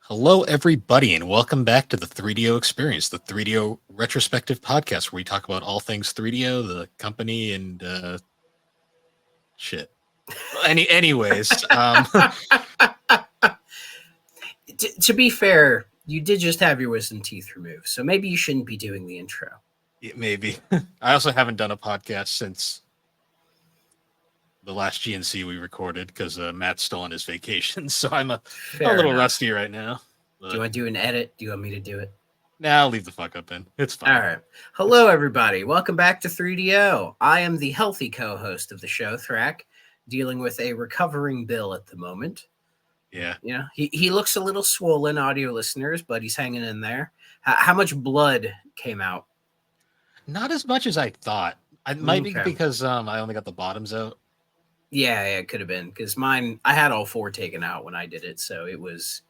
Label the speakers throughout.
Speaker 1: Hello, everybody, and welcome back to the 3DO Experience, the 3DO retrospective podcast where we talk about all things 3DO, the company, and shit. Anyways,
Speaker 2: To be fair, you did just have your wisdom teeth removed, so maybe you shouldn't be doing the intro.
Speaker 1: maybe. I also haven't done a podcast since the last GNC we recorded because Matt's still on his vacation, so I'm a
Speaker 2: Fair
Speaker 1: little
Speaker 2: enough.
Speaker 1: rusty right now.
Speaker 2: Do you want to do an edit? Do you want me to do it?
Speaker 1: Nah, I'll leave the fuck up in. It's fine.
Speaker 2: All right. Hello, everybody. Welcome back to 3DO. I am the healthy co-host of the show, Thrak, dealing with a recovering Bill at the moment.
Speaker 1: Yeah.
Speaker 2: You know, he looks a little swollen, audio listeners, but he's hanging in there. How much blood came out?
Speaker 1: Not as much as I thought. It might be
Speaker 2: Okay.
Speaker 1: because I only got the bottoms out.
Speaker 2: Yeah, it could have been because mine. I had all four taken out when I did it, so it was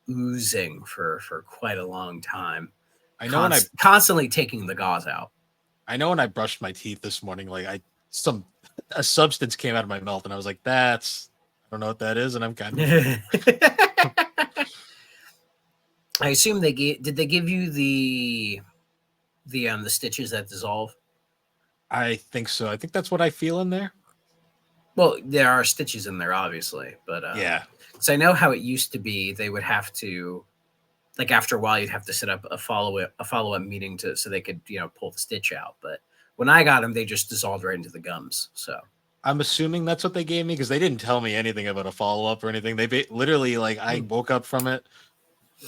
Speaker 2: oozing for quite a long time.
Speaker 1: I know when I
Speaker 2: Constantly taking the gauze out.
Speaker 1: I know when I brushed my teeth this morning, like a substance came out of my mouth, and I was like, I don't know what that is, and I'm kind of.
Speaker 2: I assume did they give you the stitches that dissolve?
Speaker 1: I think so. I think that's what I feel in there.
Speaker 2: Well, there are stitches in there, obviously, but
Speaker 1: Yeah.
Speaker 2: So I know how it used to be. They would have to, like, after a while, you'd have to set up a follow up meeting so they could pull the stitch out. But when I got them, they just dissolved right into the gums. So
Speaker 1: I'm assuming that's what they gave me because they didn't tell me anything about a follow up or anything. They literally, like, I woke up from it.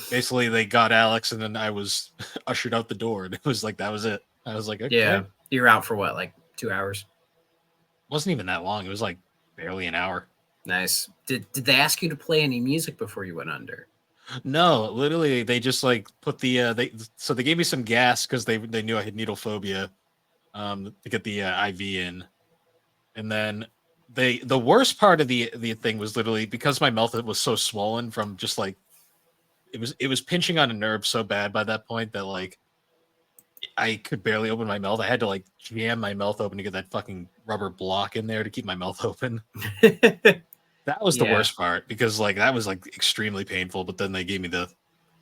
Speaker 1: Basically, they got Alex, and then I was ushered out the door, and it was like that was it. I was like, okay.
Speaker 2: Yeah, you're out for what, like 2 hours?
Speaker 1: Wasn't even that long. It was like barely an hour.
Speaker 2: Nice. Did they ask you to play any music before you went under?
Speaker 1: No, literally, they just like put the they gave me some gas because they knew I had needle phobia, to get the IV in, and then the worst part of the thing was literally because my mouth was so swollen from just like it was pinching on a nerve so bad by that point that like I could barely open my mouth. I had to like jam my mouth open to get that fucking rubber block in there to keep my mouth open. That was the worst part because like that was like extremely painful. But then they gave me the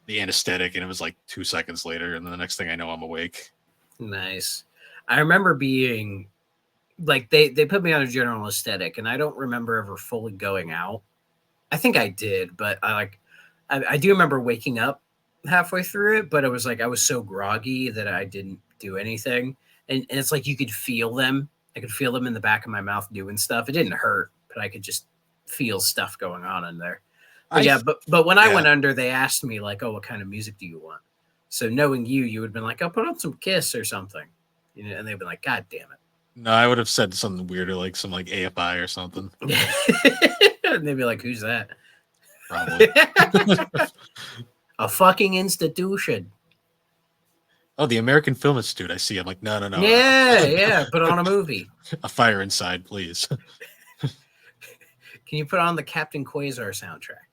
Speaker 1: anesthetic, and it was like 2 seconds later, and then the next thing I know, I'm awake.
Speaker 2: Nice. I remember being like they put me on a general anesthetic, and I don't remember ever fully going out. I think I did, but I do remember waking up halfway through it, but it was like I was so groggy that I didn't do anything. And it's like you could feel them. I could feel them in the back of my mouth doing stuff. It didn't hurt, but I could just feel stuff going on in there. But when I went under, they asked me like, "Oh, what kind of music do you want?" So knowing you would have been like, "I'll put on some Kiss or something," and they'd be like, "God damn it!"
Speaker 1: No, I would have said something weirder, like some like AFI or something.
Speaker 2: And they'd be like, "Who's that?"
Speaker 1: Probably.
Speaker 2: A fucking institution.
Speaker 1: Oh, the American Film Institute. I see. I'm like, no.
Speaker 2: Yeah. Put on a movie.
Speaker 1: A Fire Inside, please.
Speaker 2: Can you put on the Captain Quazar soundtrack?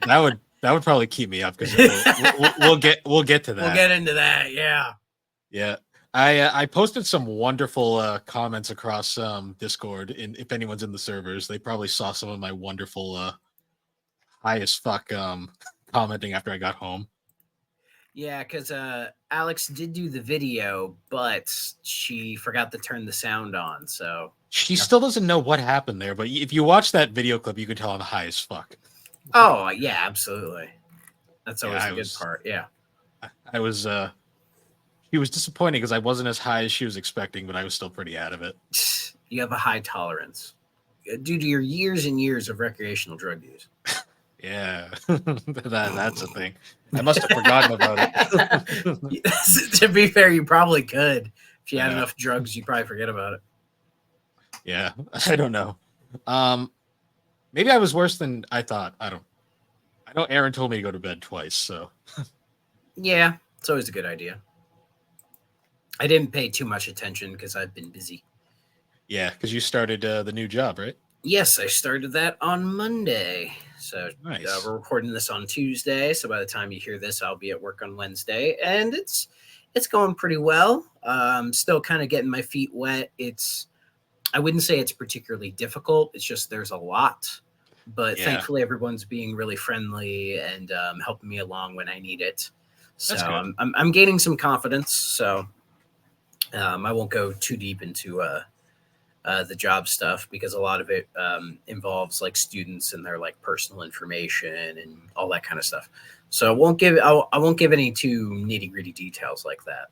Speaker 1: That would probably keep me up because we'll get to that.
Speaker 2: We'll get into that. Yeah.
Speaker 1: Yeah. I posted some wonderful comments across Discord, and if anyone's in the servers, they probably saw some of my wonderful high as fuck commenting after I got home.
Speaker 2: Yeah, because Alex did do the video, but she forgot to turn the sound on. So
Speaker 1: she still doesn't know what happened there. But if you watch that video clip, you can tell I'm high as fuck.
Speaker 2: Oh yeah, absolutely. That's always a good part. Yeah,
Speaker 1: I was. She was disappointed because I wasn't as high as she was expecting, but I was still pretty out of it.
Speaker 2: You have a high tolerance due to your years and years of recreational drug use.
Speaker 1: Yeah, that's a thing. I must have forgotten about
Speaker 2: it. To be fair, you probably could. If you had enough drugs, you'd probably forget about it.
Speaker 1: Yeah, I don't know. Maybe I was worse than I thought. I know Aaron told me to go to bed twice, so.
Speaker 2: Yeah, it's always a good idea. I didn't pay too much attention because I've been busy.
Speaker 1: Yeah, because you started the new job, right?
Speaker 2: Yes, I started that on Monday. So
Speaker 1: nice.
Speaker 2: We're recording this on Tuesday. So by the time you hear this, I'll be at work on Wednesday, and it's going pretty well. Still kind of getting my feet wet. I wouldn't say it's particularly difficult. It's just there's a lot. but
Speaker 1: Yeah,
Speaker 2: thankfully everyone's being really friendly and helping me along when I need it. So
Speaker 1: that's good.
Speaker 2: I'm gaining some confidence. So I won't go too deep into the job stuff because a lot of it involves like students and their like personal information and all that kind of stuff. So I won't give any too nitty gritty details like that.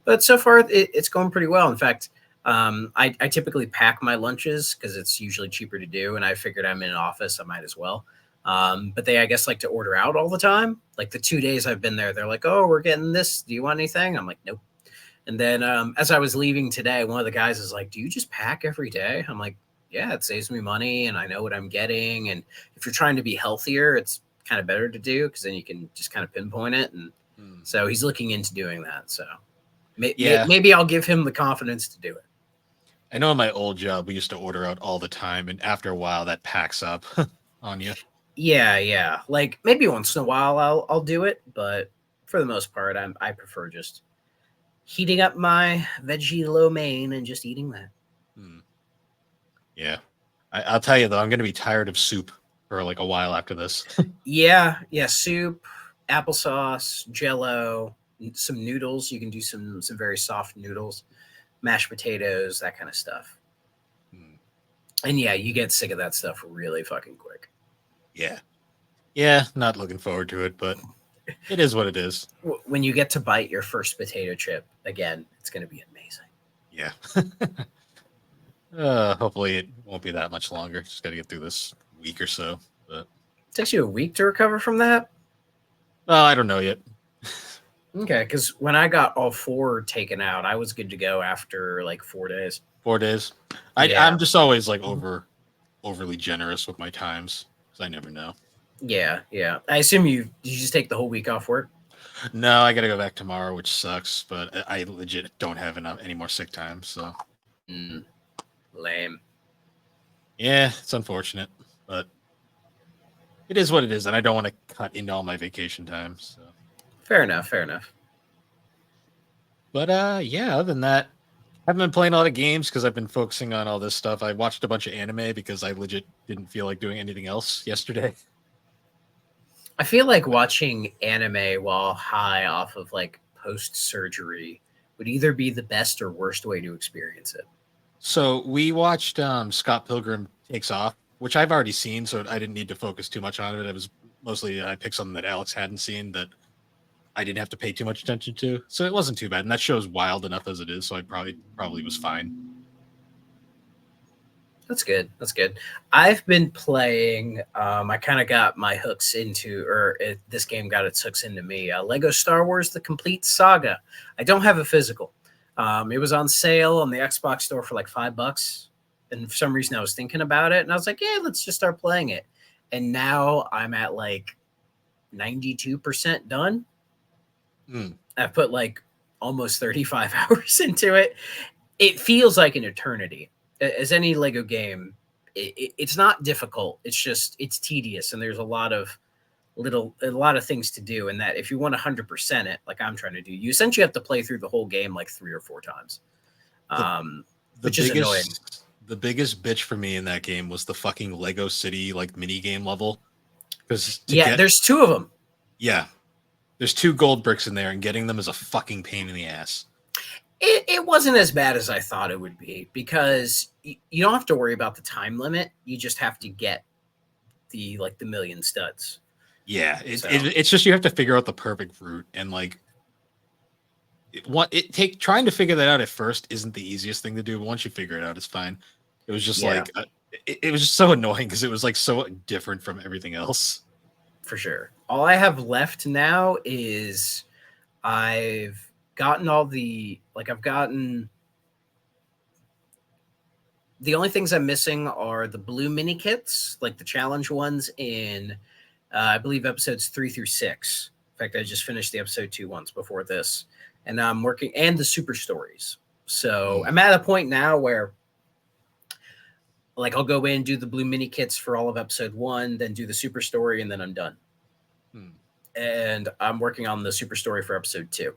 Speaker 2: But so far it's going pretty well. In fact, I typically pack my lunches because it's usually cheaper to do, and I figured I'm in an office, I might as well. But they, I guess, like to order out all the time. Like the 2 days I've been there, they're like, "Oh, we're getting this. Do you want anything?" I'm like, "Nope." And then as I was leaving today, one of the guys is like, "Do you just pack every day?" I'm like, "Yeah, it saves me money and I know what I'm getting. And if you're trying to be healthier, it's kind of better to do because then you can just kind of pinpoint it." And
Speaker 1: Hmm.
Speaker 2: so he's looking into doing that. So
Speaker 1: Yeah,
Speaker 2: maybe I'll give him the confidence to do it.
Speaker 1: I know in my old job we used to order out all the time, and after a while that packs up on you.
Speaker 2: Yeah, yeah. Like maybe once in a while I'll do it, but for the most part, I prefer just heating up my veggie lo mein and just eating that.
Speaker 1: Hmm. Yeah, I'll tell you though, I'm gonna be tired of soup for like a while after this.
Speaker 2: Yeah, yeah. Soup, applesauce, Jello, some noodles. You can do some very soft noodles, mashed potatoes, that kind of stuff.
Speaker 1: Hmm.
Speaker 2: And yeah, you get sick of that stuff really fucking quick.
Speaker 1: Yeah, yeah, not looking forward to it, but it is what it is.
Speaker 2: When you get to bite your first potato chip again, it's going to be amazing.
Speaker 1: Yeah. Hopefully it won't be that much longer. Just got to get through this week or so. But
Speaker 2: It takes you a week to recover from that.
Speaker 1: I don't know yet.
Speaker 2: Okay, because when I got all four taken out, I was good to go after like 4 days.
Speaker 1: 4 days. I'm
Speaker 2: Yeah,
Speaker 1: just always like overly generous with my times because I never know.
Speaker 2: yeah, yeah. I assume you just take the whole week off work.
Speaker 1: No, I got to go back tomorrow, which sucks. But I legit don't have enough any more sick time. So
Speaker 2: Mm, lame.
Speaker 1: yeah, it's unfortunate, but it is what it is, and I don't want to cut into all my vacation time. So,
Speaker 2: Fair enough. Fair enough.
Speaker 1: but yeah. Other than that, I haven't been playing a lot of games because I've been focusing on all this stuff. I watched a bunch of anime because I legit didn't feel like doing anything else yesterday.
Speaker 2: I feel like watching anime while high off of like post surgery would either be the best or worst way to experience it.
Speaker 1: So we watched Scott Pilgrim Takes Off, which I've already seen, so I didn't need to focus too much on it. It was mostly I picked something that Alex hadn't seen that I didn't have to pay too much attention to, so it wasn't too bad. And that show's wild enough as it is, so I probably was fine.
Speaker 2: That's good. That's good. I've been playing. I kind of got my hooks into, this game got its hooks into me. Lego Star Wars: The Complete Saga. I don't have a physical. It was on sale on the Xbox store for like $5, and for some reason I was thinking about it, and I was like, "Yeah, let's just start playing it." And now I'm at like 92% done.
Speaker 1: Hmm.
Speaker 2: I've put like almost 35 hours into it. It feels like an eternity. As any Lego game, it's not difficult. It's just it's tedious, and there's a lot of things to do. And that if you want 100% it, like I'm trying to do, you essentially have to play through the whole game like 3 or 4 times,
Speaker 1: The the
Speaker 2: which is annoying.
Speaker 1: biggest bitch for me in that game was the fucking Lego City like mini game level because to
Speaker 2: Yeah,
Speaker 1: get
Speaker 2: there's two of them.
Speaker 1: yeah, there's two gold bricks in there, and getting them is a fucking pain in the ass.
Speaker 2: It wasn't as bad as I thought it would be because you don't have to worry about the time limit. You just have to get the million studs.
Speaker 1: Yeah,
Speaker 2: So
Speaker 1: it's just you have to figure out the perfect route, and like it take trying to figure that out at first isn't the easiest thing to do, but once you figure it out, it's fine. It was just
Speaker 2: yeah,
Speaker 1: like it was just so annoying because it was like so different from everything else.
Speaker 2: for sure. All I have left now is I've gotten all the like I've gotten the only things I'm missing are the blue mini kits, like the challenge ones in I believe episodes 3 through 6. In fact, I just finished the episode 2 once before this, and I'm working and the super stories. So
Speaker 1: Mm,
Speaker 2: I'm at a point now where like I'll go in, do the blue mini kits for all of episode 1, then do the super story, and then I'm done.
Speaker 1: mm,
Speaker 2: And I'm working on the super story for episode 2.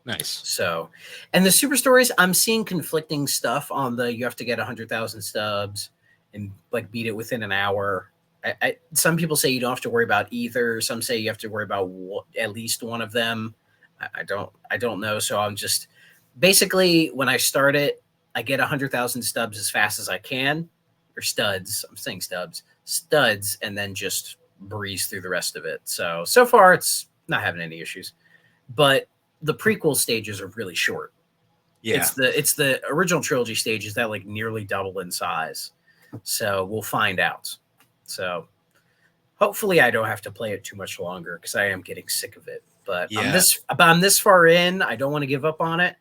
Speaker 1: nice.
Speaker 2: So, and the super stories, I'm seeing conflicting stuff on the you have to get 100,000 stubs and like beat it within an hour. some people say you don't have to worry about either. Some say you have to worry about at least one of them. I don't know. So I'm just basically when I start it, I get 100,000 stubs as fast as I can, or studs. I'm saying studs, and then just breeze through the rest of it. So far it's not having any issues, but the prequel stages are really short.
Speaker 1: Yeah.
Speaker 2: It's the original trilogy stages that like nearly double in size. So we'll find out. So hopefully I don't have to play it too much longer because I am getting sick of it. But
Speaker 1: Yeah.
Speaker 2: I'm this far in. I don't want to give up on it.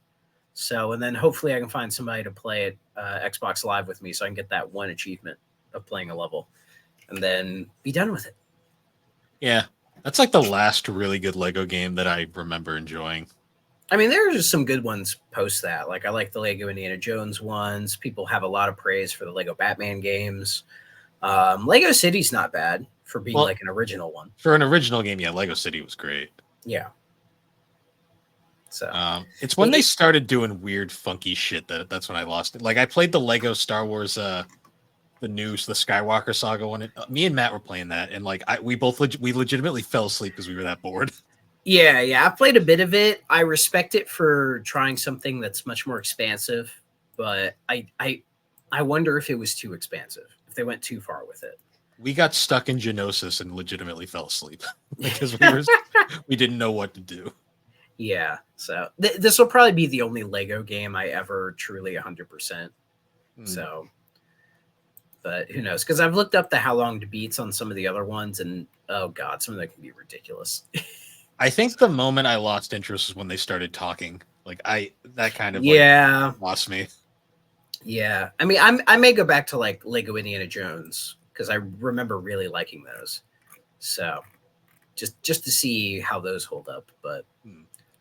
Speaker 2: So and then hopefully I can find somebody to play it Xbox Live with me so I can get that one achievement of playing a level and then be done with it.
Speaker 1: Yeah. That's like the last really good Lego game that I remember enjoying.
Speaker 2: I mean, there are just some good ones post that. Like I like the Lego Indiana Jones ones. People have a lot of praise for the Lego Batman games. Lego City's not bad for being like an original one.
Speaker 1: For an original game, yeah, Lego City was great.
Speaker 2: Yeah. So
Speaker 1: it's when they started doing weird, funky shit that's when I lost it. Like I played the Lego Star Wars, the Skywalker Saga one. Me and Matt were playing that, and like we legitimately fell asleep because we were that bored.
Speaker 2: Yeah, I played a bit of it. I respect it for trying something that's much more expansive, but I wonder if it was too expansive, if they went too far with it.
Speaker 1: We got stuck in Genosis and legitimately fell asleep because we didn't know what to do.
Speaker 2: Yeah, so this will probably be the only Lego game I ever truly 100%. So, but who knows? Because I've looked up the how long to beats on some of the other ones, and oh god, some of them can be ridiculous.
Speaker 1: I think the moment I lost interest was when they started talking. Like that kind of lost me.
Speaker 2: Yeah, I mean, I may go back to like Lego Indiana Jones because I remember really liking those. So, just to see how those hold up. But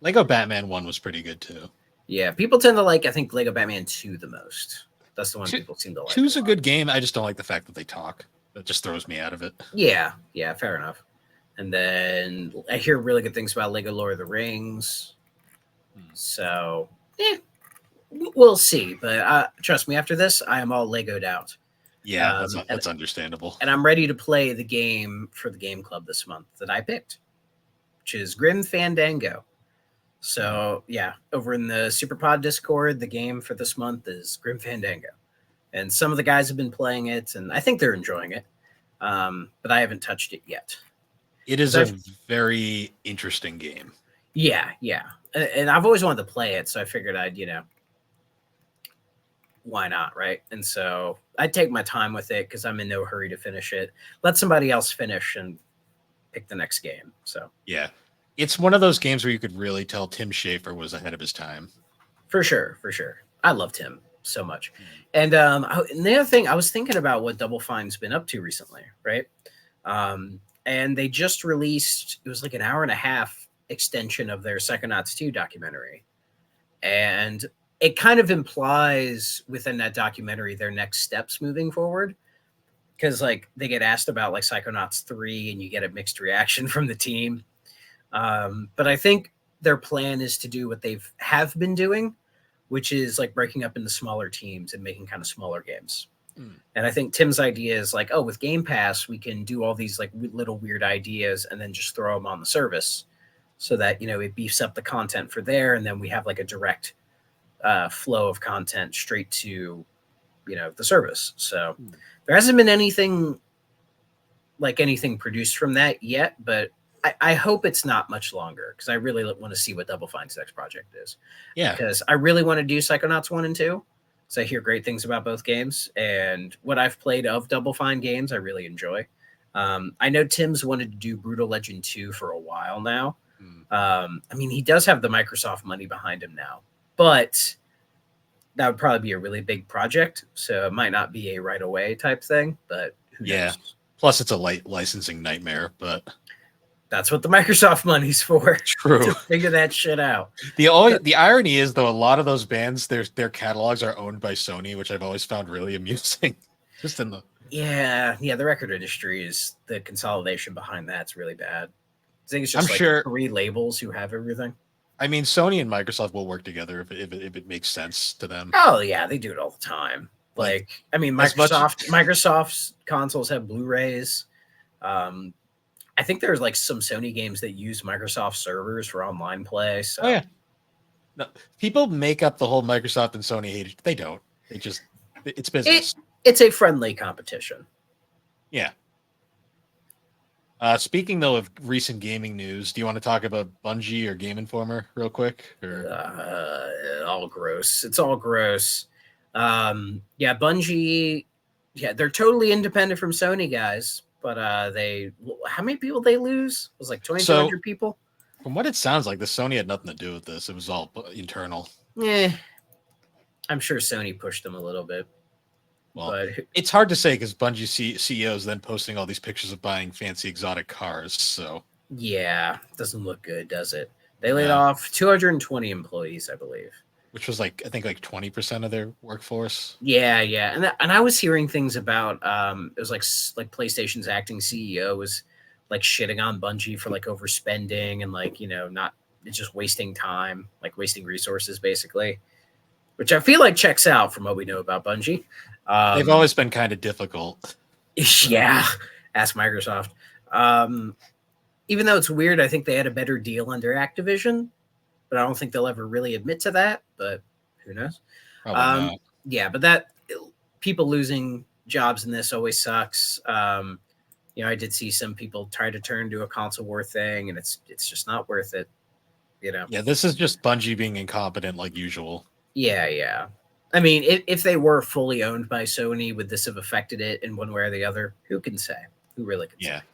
Speaker 1: Lego Batman 1 was pretty good too.
Speaker 2: Yeah, people tend to like I think Lego Batman 2 the most. That's the one people seem to like.
Speaker 1: 2's a good game. I just don't like the fact that they talk. That just throws me out of it.
Speaker 2: Yeah, fair enough. And then I hear really good things about Lego Lord of the Rings. So, we'll see. But trust me, after this, I am all Legoed out.
Speaker 1: Yeah, that's understandable.
Speaker 2: And I'm ready to play the game for the game club this month that I picked, which is Grim Fandango. So, yeah, over in the SuperPod Discord, the game for this month is Grim Fandango. And some of the guys have been playing it, and I think they're enjoying it. But I haven't touched it yet.
Speaker 1: It is a very interesting game.
Speaker 2: Yeah. And I've always wanted to play it, so I figured I'd, why not, right? And so I'd take my time with it because I'm in no hurry to finish it. Let somebody else finish and pick the next game. So
Speaker 1: yeah, it's one of those games where you could really tell Tim Schafer was ahead of his time.
Speaker 2: For sure. I loved him so much. And the other thing, I was thinking about what Double Fine's been up to recently, right? And they just released, it was like an hour and a half extension of their Psychonauts 2 documentary. And it kind of implies within that documentary their next steps moving forward. Because like they get asked about like Psychonauts 3 and you get a mixed reaction from the team. But I think their plan is to do what have been doing, which is like breaking up into smaller teams and making kind of smaller games. And I think Tim's idea is like, with Game Pass, we can do all these like little weird ideas and then just throw them on the service so that, it beefs up the content for there. And then we have like a direct flow of content straight to, the service. So there hasn't been anything produced from that yet, but I hope it's not much longer because I really want to see what Double Fine's next project is.
Speaker 1: Yeah.
Speaker 2: Because I really want to do Psychonauts 1 and 2. So I hear great things about both games, and what I've played of Double Fine games, I really enjoy. I know Tim's wanted to do Brutal Legend 2 for a while now. I mean, he does have the Microsoft money behind him now, but that would probably be a really big project. So it might not be a right away type thing, but who knows?
Speaker 1: Plus it's a licensing nightmare, but
Speaker 2: that's what the Microsoft money's for.
Speaker 1: True.
Speaker 2: To figure that shit out.
Speaker 1: The irony is, though, a lot of those bands, their catalogs are owned by Sony, which I've always found really amusing. Just in the
Speaker 2: the record industry is the consolidation behind that's really bad. I think it's just
Speaker 1: sure
Speaker 2: 3 labels who have everything.
Speaker 1: I mean, Sony and Microsoft will work together if it makes sense to them.
Speaker 2: Oh yeah, they do it all the time. Like, I mean, Microsoft's consoles have Blu-rays. Um, I think there's like some Sony games that use Microsoft servers for online play. So
Speaker 1: Oh yeah. No, people make up the whole Microsoft and Sony hate. They don't. They just it's
Speaker 2: it
Speaker 1: business.
Speaker 2: it's a friendly competition.
Speaker 1: Yeah. Speaking though of recent gaming news, do you want to talk about Bungie or Game Informer real quick? Or
Speaker 2: All gross. It's all gross. Yeah, Bungie. Yeah, they're totally independent from Sony, guys. But they, how many people they lose? It was like
Speaker 1: so
Speaker 2: 2,200 people.
Speaker 1: from what it sounds like, the Sony had nothing to do with this. It was all internal.
Speaker 2: Yeah, I'm sure Sony pushed them a little bit,
Speaker 1: Well,
Speaker 2: but
Speaker 1: it's hard to say because Bungie CEOs then posting all these pictures of buying fancy exotic cars. So
Speaker 2: yeah, doesn't look good, does it? They laid
Speaker 1: no,
Speaker 2: off 220 employees, I believe.
Speaker 1: which was like I think like 20% of their workforce.
Speaker 2: Yeah, yeah, and I was hearing things about it was like PlayStation's acting CEO was like shitting on Bungie for like overspending and like not just wasting time, like wasting resources basically, which I feel like checks out from what we know about Bungie.
Speaker 1: They've always been kind of difficult.
Speaker 2: Yeah, ask Microsoft. Um, Even though it's weird, I think they had a better deal under Activision, but I don't think they'll ever really admit to that. But who knows?
Speaker 1: Probably not.
Speaker 2: Yeah, but that people losing jobs in this always sucks. I did see some people try to turn to a console war thing, and it's just not worth it.
Speaker 1: Yeah, this is just Bungie being incompetent like usual.
Speaker 2: Yeah, yeah. I mean, if they were fully owned by Sony, would this have affected it in one way or the other? Who can say? Who really can
Speaker 1: Yeah.
Speaker 2: say?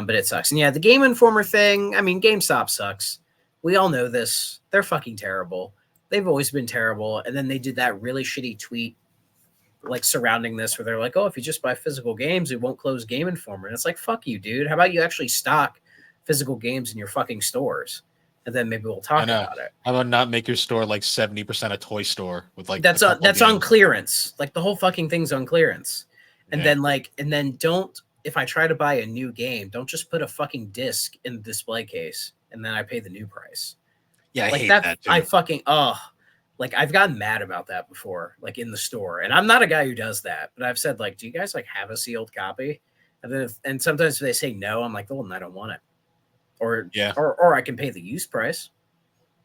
Speaker 2: But it sucks. And yeah, the Game Informer thing, I mean, GameStop sucks. We all know this. They're fucking terrible. They've always been terrible. And then they did that really shitty tweet like surrounding this where they're like, oh, if you just buy physical games, we won't close Game Informer. And it's like, fuck you, dude. How about you actually stock physical games in your fucking stores? And then maybe we'll talk about it.
Speaker 1: How about not make your store like 70% a toy store with like
Speaker 2: that's on clearance. Like the whole fucking thing's on clearance. And then don't, if I try to buy a new game, don't just put a fucking disc in the display case and then I pay the new price.
Speaker 1: Yeah, I
Speaker 2: like
Speaker 1: hate
Speaker 2: that
Speaker 1: too.
Speaker 2: I fucking like I've gotten mad about that before, like in the store. And I'm not a guy who does that, but I've said like, do you guys like have a sealed copy? And then and sometimes if they say no, I'm like, well, then I don't want it. Or I can pay the use price.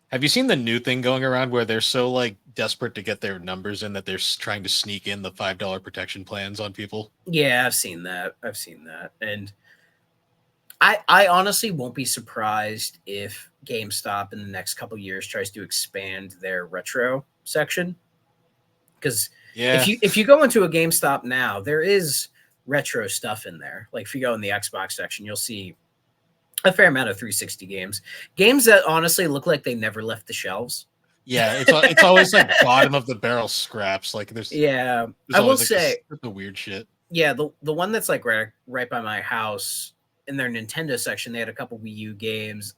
Speaker 1: Have you seen the new thing going around where they're so like desperate to get their numbers in that they're trying to sneak in the $5 protection plans on people?
Speaker 2: Yeah, I've seen that. And I honestly won't be surprised if GameStop in the next couple of years tries to expand their retro section. Because if you go into a GameStop now, there is retro stuff in there. Like if you go in the Xbox section, you'll see a fair amount of 360 games that honestly look like they never left the shelves.
Speaker 1: Yeah, it's always like bottom of the barrel scraps. Like there's
Speaker 2: I will say
Speaker 1: the weird shit.
Speaker 2: Yeah, the one that's like right by my house in their Nintendo section, they had a couple Wii U games,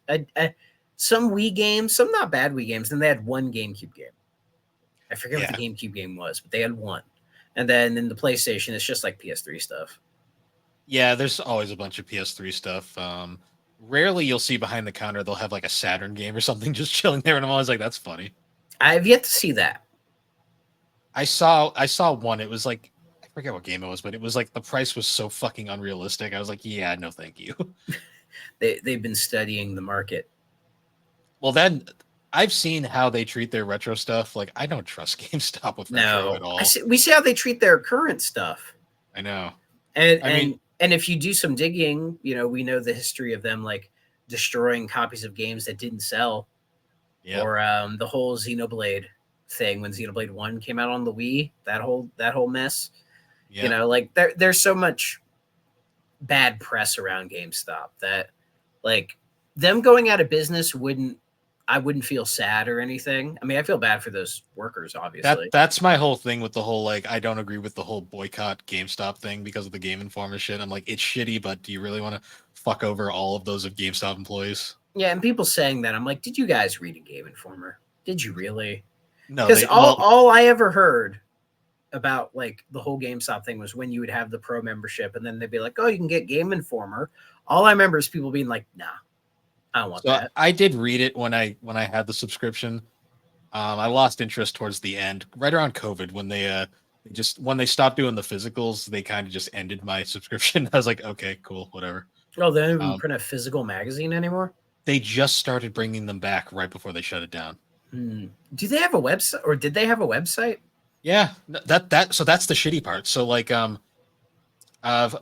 Speaker 2: some Wii games, some not bad Wii games, and they had one GameCube game. I forget what the GameCube game was, but they had one. And then in the PlayStation, it's just like PS3 stuff.
Speaker 1: Yeah, there's always a bunch of PS3 stuff. Rarely you'll see behind the counter they'll have like a Saturn game or something just chilling there, and I'm always like, that's funny.
Speaker 2: I've yet to see that.
Speaker 1: I saw one. It was like I forget what game it was, but it was like the price was so fucking unrealistic. I was like, yeah, no, thank you.
Speaker 2: They've been studying the market.
Speaker 1: Well, then I've seen how they treat their retro stuff. Like, I don't trust GameStop with retro at all.
Speaker 2: We see how they treat their current stuff.
Speaker 1: I know.
Speaker 2: And if you do some digging, we know the history of them like destroying copies of games that didn't sell.
Speaker 1: Yeah.
Speaker 2: Or the whole Xenoblade thing when Xenoblade 1 came out on the Wii, that whole mess. Yeah. Like there's so much bad press around GameStop that like them going out of business I wouldn't feel sad or anything. I mean, I feel bad for those workers, obviously.
Speaker 1: That's my whole thing with the whole, like, I don't agree with the whole boycott GameStop thing because of the Game Informer shit. I'm like, it's shitty, but do you really want to fuck over all of those of GameStop employees?
Speaker 2: Yeah, and people saying that, I'm like, did you guys read a Game Informer? Did you really?
Speaker 1: No.
Speaker 2: Because all I ever heard about, like, the whole GameStop thing was when you would have the pro membership, and then they'd be like, oh, you can get Game Informer. All I remember is people being like, nah. I don't want that.
Speaker 1: I did read it when I had the subscription. I lost interest towards the end, right around COVID, when they Just when they stopped doing the physicals, they kind of just ended my subscription. I was like, okay, cool, whatever.
Speaker 2: Oh, they don't even
Speaker 1: Um,
Speaker 2: print a physical magazine anymore.
Speaker 1: they just started bringing them back right before they shut it down.
Speaker 2: Do they have a website, or did they have a website?
Speaker 1: Yeah, so that's the shitty part. So like a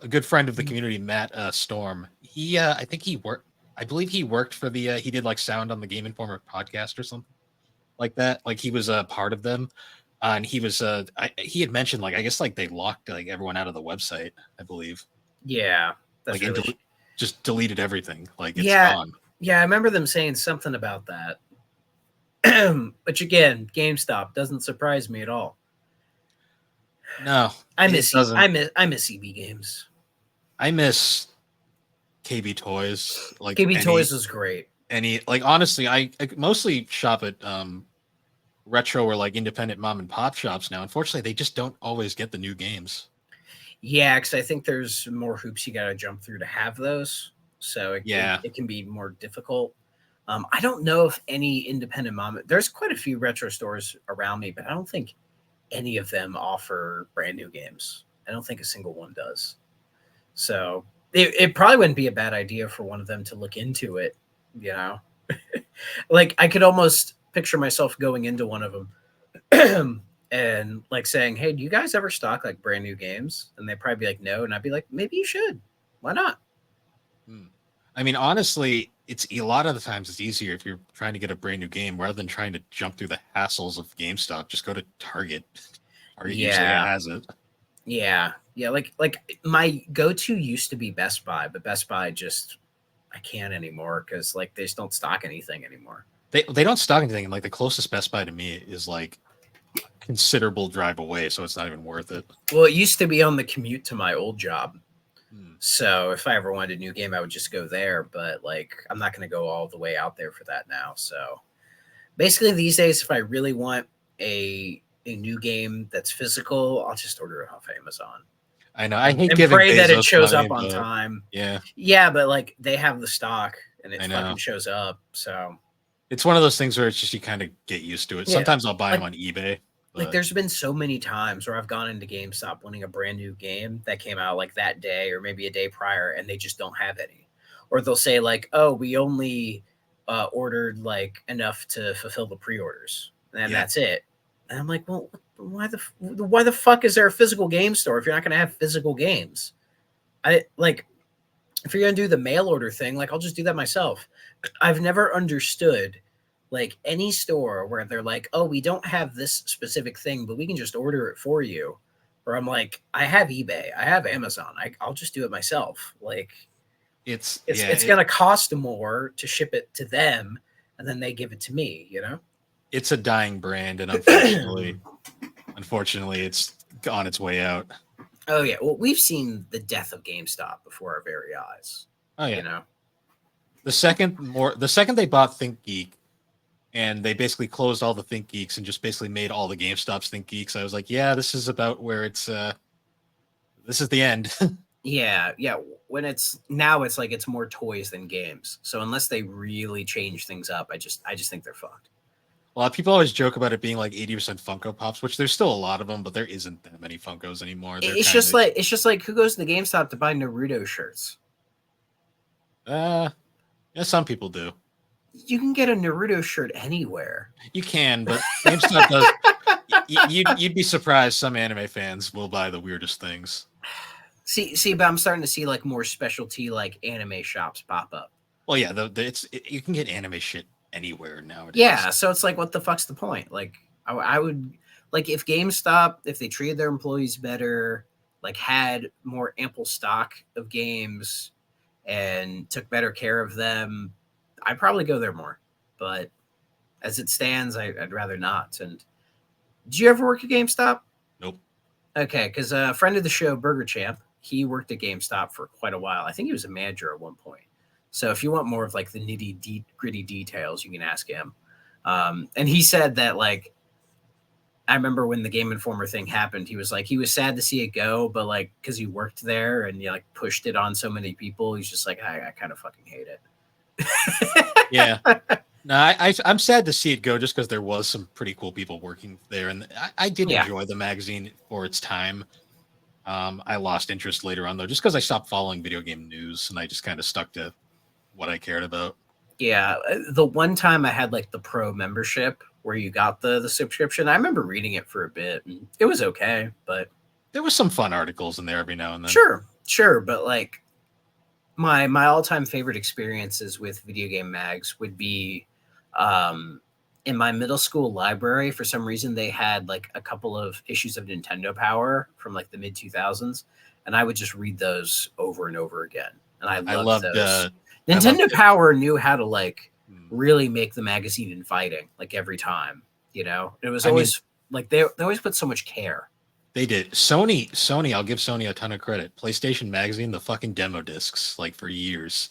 Speaker 1: good friend of the community, Matt Storm. He I think he worked. I believe he worked for the. He did like sound on the Game Informer podcast or something like that. Like he was a part of them, and he was. He had mentioned like I guess like they locked like everyone out of the website. I believe
Speaker 2: Yeah, that's
Speaker 1: like and
Speaker 2: really.
Speaker 1: just deleted everything. Like it's
Speaker 2: Yeah,
Speaker 1: gone.
Speaker 2: yeah, I remember them saying something about that. Which again, GameStop doesn't surprise me at all.
Speaker 1: No,
Speaker 2: I
Speaker 1: it
Speaker 2: miss
Speaker 1: doesn't.
Speaker 2: I miss EB Games.
Speaker 1: I miss KB Toys. Like
Speaker 2: KB Toys was great.
Speaker 1: any like honestly, I mostly shop at retro or like independent mom and pop shops now. Unfortunately, they just don't always get the new games.
Speaker 2: Yeah, because I think there's more hoops you got to jump through to have those, so
Speaker 1: Yeah,
Speaker 2: it can be more difficult. I don't know if any independent mom. There's quite a few retro stores around me, but I don't think any of them offer brand new games. I don't think a single one does. So it probably wouldn't be a bad idea for one of them to look into it. You know, like I could almost picture myself going into one of them and like saying, "Hey, do you guys ever stock like brand new games?" And they'd probably be like, "No," and I'd be like, "Maybe you should. Why not?"
Speaker 1: hmm. I mean, honestly, it's a lot of the times it's easier if you're trying to get a brand new game rather than trying to jump through the hassles of GameStop. Just go to Target. Target usually
Speaker 2: Yeah,
Speaker 1: has it.
Speaker 2: yeah. Like my go-to used to be Best Buy, but Best Buy just I can't anymore because like they just don't stock anything anymore.
Speaker 1: They don't stock anything, and like the closest Best Buy to me is like considerable drive away, so it's not even worth it.
Speaker 2: Well, it used to be on the commute to my old job.
Speaker 1: Hmm.
Speaker 2: So if I ever wanted a new game, I would just go there. But like, I'm not going to go all the way out there for that now. So basically, these days, if I really want a new game that's physical, I'll just order it off Amazon
Speaker 1: I know. I hate
Speaker 2: and
Speaker 1: giving
Speaker 2: pray that it
Speaker 1: Bezos
Speaker 2: shows
Speaker 1: money,
Speaker 2: up on
Speaker 1: but
Speaker 2: time.
Speaker 1: yeah,
Speaker 2: Yeah, but like they have the stock and it
Speaker 1: I
Speaker 2: fucking
Speaker 1: know.
Speaker 2: shows up. So
Speaker 1: It's one of those things where it's just you kind of get used to it.
Speaker 2: yeah,
Speaker 1: Sometimes I'll buy them
Speaker 2: like
Speaker 1: on eBay,
Speaker 2: like
Speaker 1: but
Speaker 2: there's been so many times where I've gone into GameStop wanting a brand new game that came out like that day or maybe a day prior, and they just don't have any. Or they'll say like, "Oh, we only ordered like enough to fulfill the pre-orders, and
Speaker 1: yeah,
Speaker 2: that's it." And I'm like, "Well, why the fuck is there a physical game store if you're not going to have physical games?" I like if you're going to do the mail order thing, like I'll just do that myself. I've never understood like any store where they're like, "Oh, we don't have this specific thing, but we can just order it for you." Or I'm like, "I have eBay, I have Amazon, I'll just do it myself." Like
Speaker 1: it's
Speaker 2: it's
Speaker 1: yeah,
Speaker 2: it's gonna cost more to ship it to them, and then they give it to me. You know?
Speaker 1: it's a dying brand, and unfortunately, it's on its way out.
Speaker 2: Oh yeah. Well, we've seen the death of GameStop before our very eyes.
Speaker 1: Oh
Speaker 2: You
Speaker 1: yeah,
Speaker 2: know?
Speaker 1: the second they bought ThinkGeek and they basically closed all the ThinkGeeks and just basically made all the GameStops ThinkGeeks, I was like, yeah, this is about where it's this is the end.
Speaker 2: Yeah, yeah. When it's now, it's like it's more toys than games. So unless they really change things up, I just think they're fucked.
Speaker 1: A lot of people always joke about it being like 80% Funko Pops, which there's still a lot of them, but there isn't that many Funkos anymore. They're kind of
Speaker 2: It's just like who goes to the GameStop to buy Naruto shirts?
Speaker 1: uh yeah, some people do.
Speaker 2: You can get a Naruto shirt anywhere.
Speaker 1: You can, but GameStop does. You'd be surprised. Some anime fans will buy the weirdest things.
Speaker 2: See, but I'm starting to see like more specialty like anime shops pop up.
Speaker 1: Well, yeah, you can get anime shit anywhere
Speaker 2: Yeah,
Speaker 1: nowadays.
Speaker 2: so it's like, what the fuck's the point? Like, I would like if GameStop, if they treated their employees better, like had more ample stock of games, and took better care of them, I'd probably go there more. But as it stands, I'd rather not. And did you ever work at GameStop?
Speaker 1: Nope.
Speaker 2: Okay, because a friend of the show, Burger Champ, he worked at GameStop for quite a while. I think he was a manager at one point. So if you want more of like the gritty details, you can ask him. And he said that like I remember when the Game Informer thing happened, he was like he was sad to see it go, but like because he worked there and you like pushed it on so many people, he's just like I kind of fucking hate it.
Speaker 1: Yeah, No, I'm sad to see it go just because there was some pretty cool people working there, and I did
Speaker 2: Yeah,
Speaker 1: enjoy the magazine for its time. I lost interest later on though, just because I stopped following video game news and I just kind of stuck to what I cared about.
Speaker 2: yeah. The one time I had like the pro membership where you got the subscription, I remember reading it for a bit. And it was okay, but
Speaker 1: There was some fun articles in there every now and then.
Speaker 2: sure. But like my all time favorite experiences with video game mags would be um, in my middle school library. For some reason, they had like a couple of issues of Nintendo Power from like the mid 2000s, and I would just read those over and over again. And I
Speaker 1: I
Speaker 2: loved
Speaker 1: loved
Speaker 2: those.
Speaker 1: I loved
Speaker 2: Nintendo
Speaker 1: it.
Speaker 2: Power knew how to like
Speaker 1: Hmm.
Speaker 2: really make the magazine inviting, like every time. It was
Speaker 1: I mean,
Speaker 2: always like they always put so much care.
Speaker 1: they did. Sony, I'll give Sony a ton of credit. PlayStation Magazine, the fucking demo discs, like for years.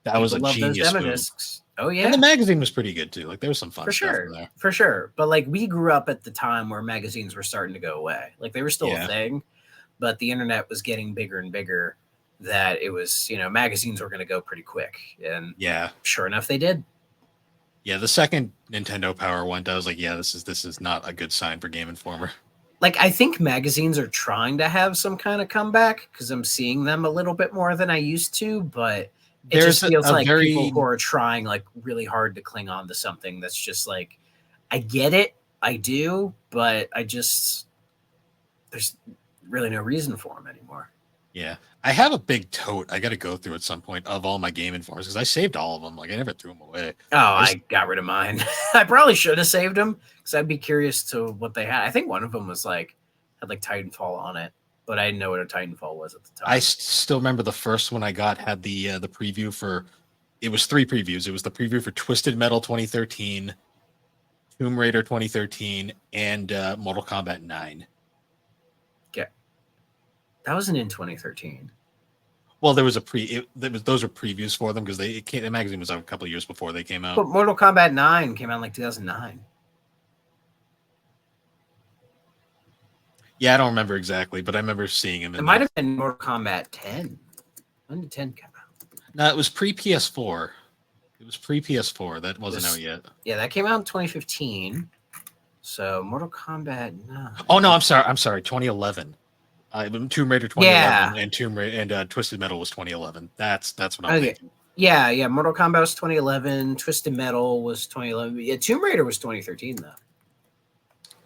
Speaker 1: That was
Speaker 2: People
Speaker 1: a
Speaker 2: love those
Speaker 1: genius
Speaker 2: demo
Speaker 1: move.
Speaker 2: discs. Oh
Speaker 1: And the
Speaker 2: yeah.
Speaker 1: magazine was pretty good too. Like there was some fun
Speaker 2: For
Speaker 1: stuff in
Speaker 2: sure.
Speaker 1: there.
Speaker 2: For sure. But like we grew up at the time where magazines were starting to go away. Like they were still a
Speaker 1: Yeah.
Speaker 2: thing, but the internet was getting bigger and bigger that it was, magazines were going to go pretty quick. And
Speaker 1: Yeah.
Speaker 2: sure enough they did.
Speaker 1: Yeah. The second Nintendo Power went, I was like, yeah, this is not a good sign for Game Informer.
Speaker 2: Like I think magazines are trying to have some kind of comeback cuz I'm seeing them a little bit more than I used to, but it
Speaker 1: There's
Speaker 2: just feels
Speaker 1: a
Speaker 2: like people who
Speaker 1: very
Speaker 2: are trying like really hard to cling on to something that's just like I get it, I do, but there's really no reason for them anymore.
Speaker 1: yeah. I have a big tote I got to go through at some point of all my Game Informers because I saved all of them. Like I never threw them away.
Speaker 2: Oh,
Speaker 1: I just
Speaker 2: I got rid of mine. I probably should have saved them because I'd be curious to what they had. I think one of them was like had like Titanfall on it, but I didn't know what a Titanfall was at the time.
Speaker 1: still remember the first one I got had the preview for. It was three previews. It was the preview for Twisted Metal 2013, Tomb Raider 2013, and Mortal Kombat 9.
Speaker 2: Okay, that wasn't in 2013.
Speaker 1: Well, there was a those were previews for them because the magazine was out a couple of years before they came out.
Speaker 2: But Mortal Kombat 9 came out in like 2009.
Speaker 1: Yeah, I don't remember exactly, but I remember seeing him
Speaker 2: It
Speaker 1: in
Speaker 2: might
Speaker 1: there.
Speaker 2: have been Mortal Kombat 10. When did 10 come out?
Speaker 1: No, it was pre PS4. It was pre PS4. That wasn't
Speaker 2: This,
Speaker 1: out yet.
Speaker 2: yeah, that came out in 2015. So Mortal Kombat 9.
Speaker 1: Oh no, I'm sorry. I'm sorry. 2011. Tomb Raider 2011
Speaker 2: Yeah.
Speaker 1: and Tomb Raider and Twisted Metal was 2011. That's what I'm
Speaker 2: Okay.
Speaker 1: thinking.
Speaker 2: Yeah. Mortal Kombat was 2011. Twisted Metal was 2011. Yeah, Tomb Raider was 2013 though.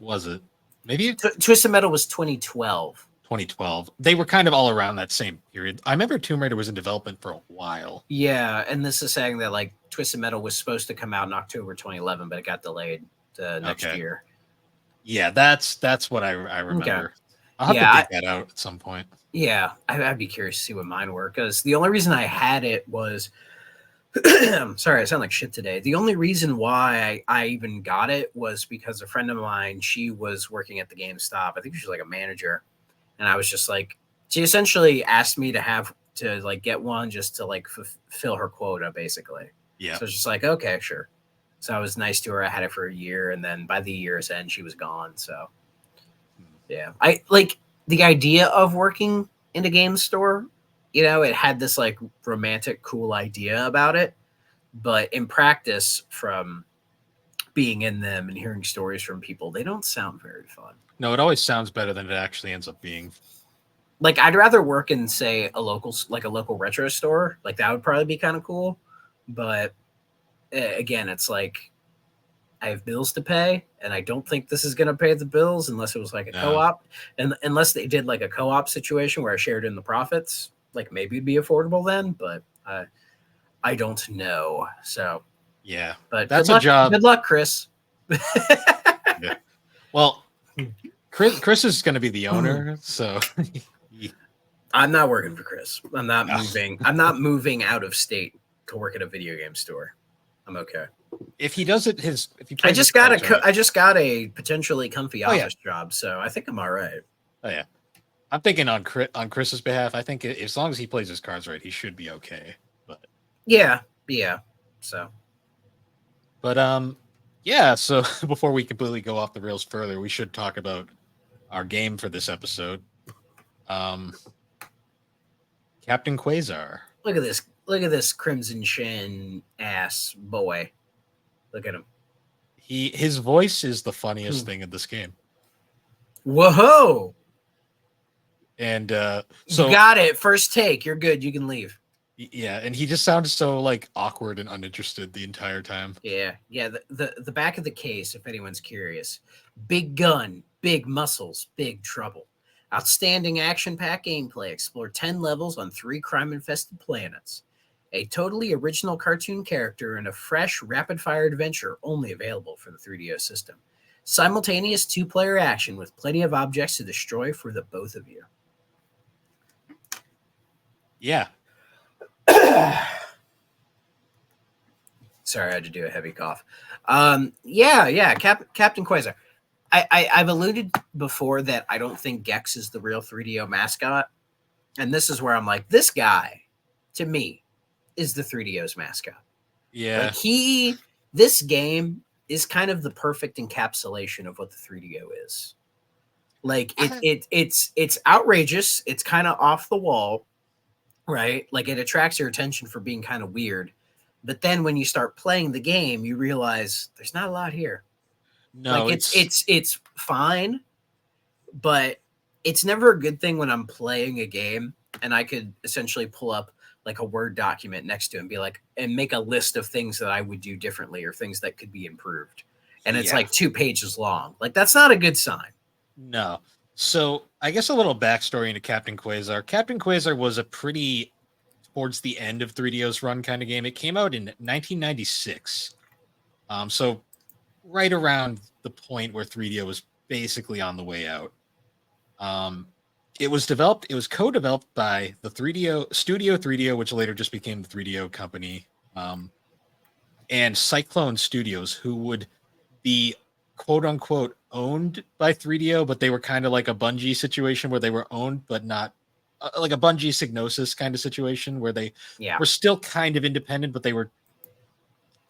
Speaker 1: Was it? Maybe
Speaker 2: Twisted Metal was 2012.
Speaker 1: 2012. They were kind of all around that same period. I remember Tomb Raider was in development for a while.
Speaker 2: Yeah, and this is saying that like Twisted Metal was supposed to come out in October 2011, but it got delayed to next
Speaker 1: Okay.
Speaker 2: year.
Speaker 1: Yeah, that's what I remember.
Speaker 2: Okay.
Speaker 1: I'll have
Speaker 2: Yeah,
Speaker 1: to dig that out at some point.
Speaker 2: Yeah, I'd be curious to see what mine were because the only reason I had it was sorry, I sound like shit today. The only reason why I even got it was because a friend of mine, she was working at the GameStop. I think she was like a manager. And I was just like, she essentially asked me to like get one just to like fulfill her quota, basically.
Speaker 1: Yeah.
Speaker 2: So it's just like, okay, sure. So I was nice to her. I had it for a year. And then by the year's end, she was gone. So yeah, I like the idea of working in a game store. It had this like romantic, cool idea about it, but in practice, from being in them and hearing stories from people, they don't sound very fun.
Speaker 1: No, it always sounds better than it actually ends up being.
Speaker 2: Like I'd rather work in say a local retro store. Like that would probably be kind of cool, but again, it's like I have bills to pay, and I don't think this is going to pay the bills unless it was like a
Speaker 1: No.
Speaker 2: co-op, and unless they did like a co-op situation where I shared in the profits, like maybe it'd be affordable then. But I don't know. So
Speaker 1: Yeah.
Speaker 2: but
Speaker 1: That's
Speaker 2: good
Speaker 1: a
Speaker 2: luck,
Speaker 1: job.
Speaker 2: Good luck, Chris.
Speaker 1: Yeah. Well, Chris is going to be the owner, so
Speaker 2: I'm not working for Chris. I'm not
Speaker 1: No.
Speaker 2: moving. I'm not moving out of state to work at a video game store. I'm okay.
Speaker 1: if he does it, if he
Speaker 2: I
Speaker 1: plays
Speaker 2: just
Speaker 1: his
Speaker 2: got
Speaker 1: cards right-
Speaker 2: I just got a potentially comfy
Speaker 1: Oh, yeah.
Speaker 2: office job, so I think I'm all right.
Speaker 1: Oh yeah, I'm thinking on Chris's behalf. I think as long as he plays his cards right, he should be okay.
Speaker 2: Yeah. So
Speaker 1: Yeah. So before we completely go off the rails further, we should talk about our game for this episode. Captain Quazar.
Speaker 2: look at this Crimson Shin ass boy. Look at him.
Speaker 1: His voice is the funniest thing in this game.
Speaker 2: Whoa!
Speaker 1: And
Speaker 2: You got it. First take. You're good. You can leave.
Speaker 1: Yeah, and he just sounds so like awkward and uninterested the entire time.
Speaker 2: Yeah. The back of the case, if anyone's curious. Big gun, big muscles, big trouble. Outstanding action-packed gameplay. Explore 10 levels on 3 crime-infested planets. A totally original cartoon character and a fresh, rapid-fire adventure only available for the 3DO system. Simultaneous 2-player action with plenty of objects to destroy for the both of you.
Speaker 1: Yeah.
Speaker 2: Sorry, I had to do a heavy cough. Yeah. Captain Quasar. I've alluded before that I don't think Gex is the real 3DO mascot. And this is where I'm like, this guy, to me, is the 3DO's mascot.
Speaker 1: Yeah.
Speaker 2: Like this game is kind of the perfect encapsulation of what the 3DO is. Like it's outrageous. It's kind of off the wall, right? Like it attracts your attention for being kind of weird. But then when you start playing the game, you realize there's not a lot here.
Speaker 1: No,
Speaker 2: like it's fine, but it's never a good thing when I'm playing a game and I could essentially pull up like a Word document next to it and be like, and make a list of things that I would do differently or things that could be improved. And it's like 2 pages long. Like that's not a good sign.
Speaker 1: No. So I guess a little backstory into Captain Quasar. Captain Quasar was a pretty towards the end of 3DO's run kind of game. It came out in 1996. So right around the point where 3DO was basically on the way out. It was co-developed by the 3DO Studio 3DO, which later just became the 3DO company, and Cyclone Studios, who would be quote unquote owned by 3DO, but they were kind of like a Bungie situation where they were owned but not like a Bungie Psygnosis kind of situation where they were still kind of independent, but they were